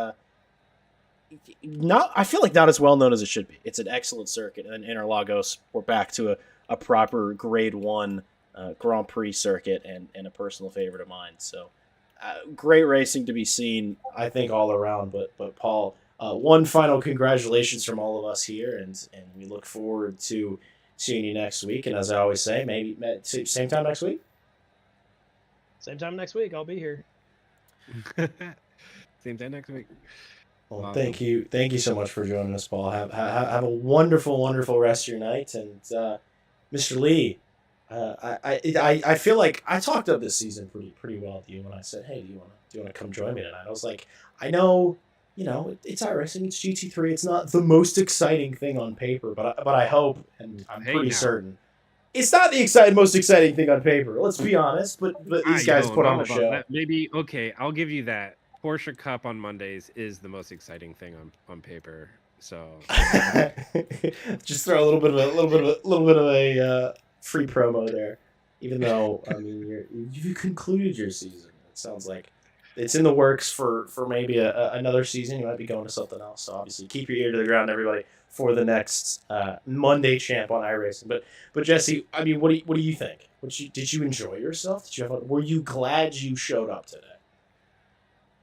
I feel like not as well known as it should be. It's an excellent circuit. And Interlagos, we're back to a proper Grade 1 Grand Prix circuit and a personal favorite of mine. So great racing to be seen, I think, all around. But Paul, one final congratulations from all of us here, and we look forward to seeing you next week. And as I always say, maybe same time next week. Same time next week, I'll be here. Same time next week. Well, awesome. Thank you so much for joining us, Paul. Have a wonderful rest of your night, and Mr. Lee, I feel like I talked up this season pretty well to you when I said, hey, do you want to come join me tonight? I was like, I know. It's iRacing, it's GT3. It's not the most exciting thing on paper, but I hope, and I'm pretty certain, it's not the most exciting thing on paper. Let's be honest. But these guys put on a show. That. Maybe okay, I'll give you that. Porsche Cup on Mondays is the most exciting thing on paper. So just throw a little bit of a free promo there. Even though, I mean, you've concluded your season. It sounds like it's in the works for maybe another season. You might be going to something else. So obviously, keep your ear to the ground, everybody, for the next Monday champ on iRacing. But Jesse, I mean, what do you think? Did you enjoy yourself? Were you glad you showed up today?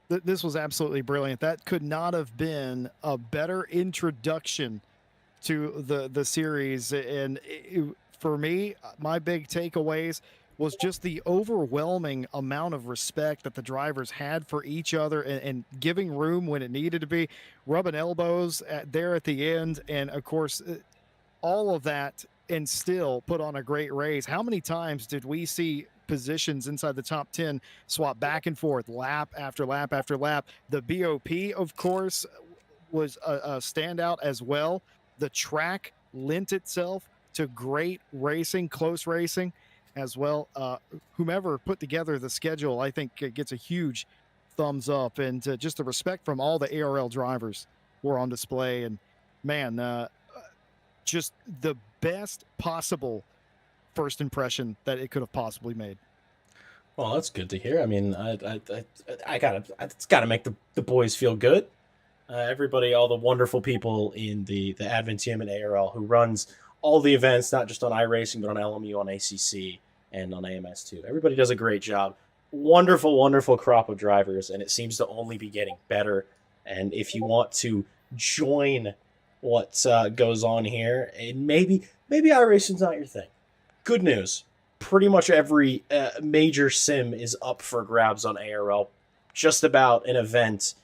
This was absolutely brilliant. That could not have been a better introduction to the series. And for me, my big takeaways was just the overwhelming amount of respect that the drivers had for each other, and giving room when it needed to be, rubbing elbows there at the end, and of course, all of that, and still put on a great race. How many times did we see positions inside the top 10 swap back and forth, lap after lap after lap? The BOP, of course, was a standout as well. The track lent itself to great racing, close racing as well. Whomever put together the schedule, I think, gets a huge thumbs up. And just the respect from all the ARL drivers were on display. And man, just the best possible first impression that it could have possibly made. Well, that's good to hear. I mean, it's gotta make the boys feel good. Everybody, all the wonderful people in the admin team at ARL who runs all the events, not just on iRacing, but on LMU, on ACC, and on AMS2. Everybody does a great job. Wonderful, wonderful crop of drivers, and it seems to only be getting better. And if you want to join what goes on here, and maybe iRacing's not your thing, good news. Pretty much every major sim is up for grabs on ARL. Just about an event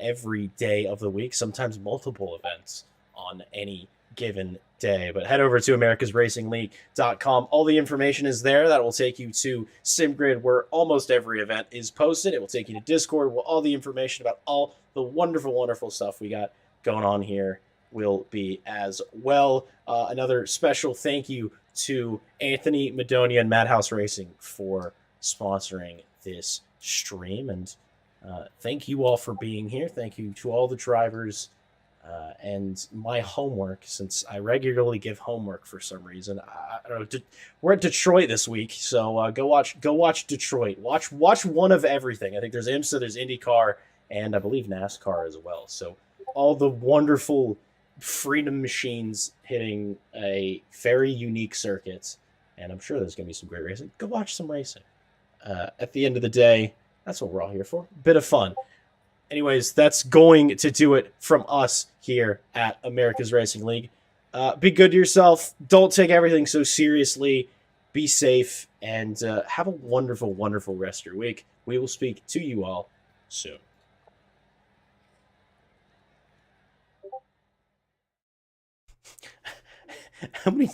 every day of the week, sometimes multiple events on any given day. But head over to americasracingleague.com. All the information is there. That will take you to SimGrid, where almost every event is posted. It will take you to Discord, where all the information about all the wonderful, wonderful stuff we got going on here will be as well. Another special thank you to Anthony Madonia and Madhouse Racing for sponsoring this stream. And thank you all for being here. Thank you to all the drivers. And my homework, since I regularly give homework for some reason, I don't know. We're at Detroit this week, so go watch Detroit. Watch one of everything. I think there's IMSA, there's IndyCar, and I believe NASCAR as well. So all the wonderful freedom machines hitting a very unique circuit, and I'm sure there's going to be some great racing. Go watch some racing. At the end of the day, that's what we're all here for. Bit of fun. Anyways, that's going to do it from us here at America's Racing League. Be good to yourself. Don't take everything so seriously. Be safe, and have a wonderful, wonderful rest of your week. We will speak to you all soon. How many...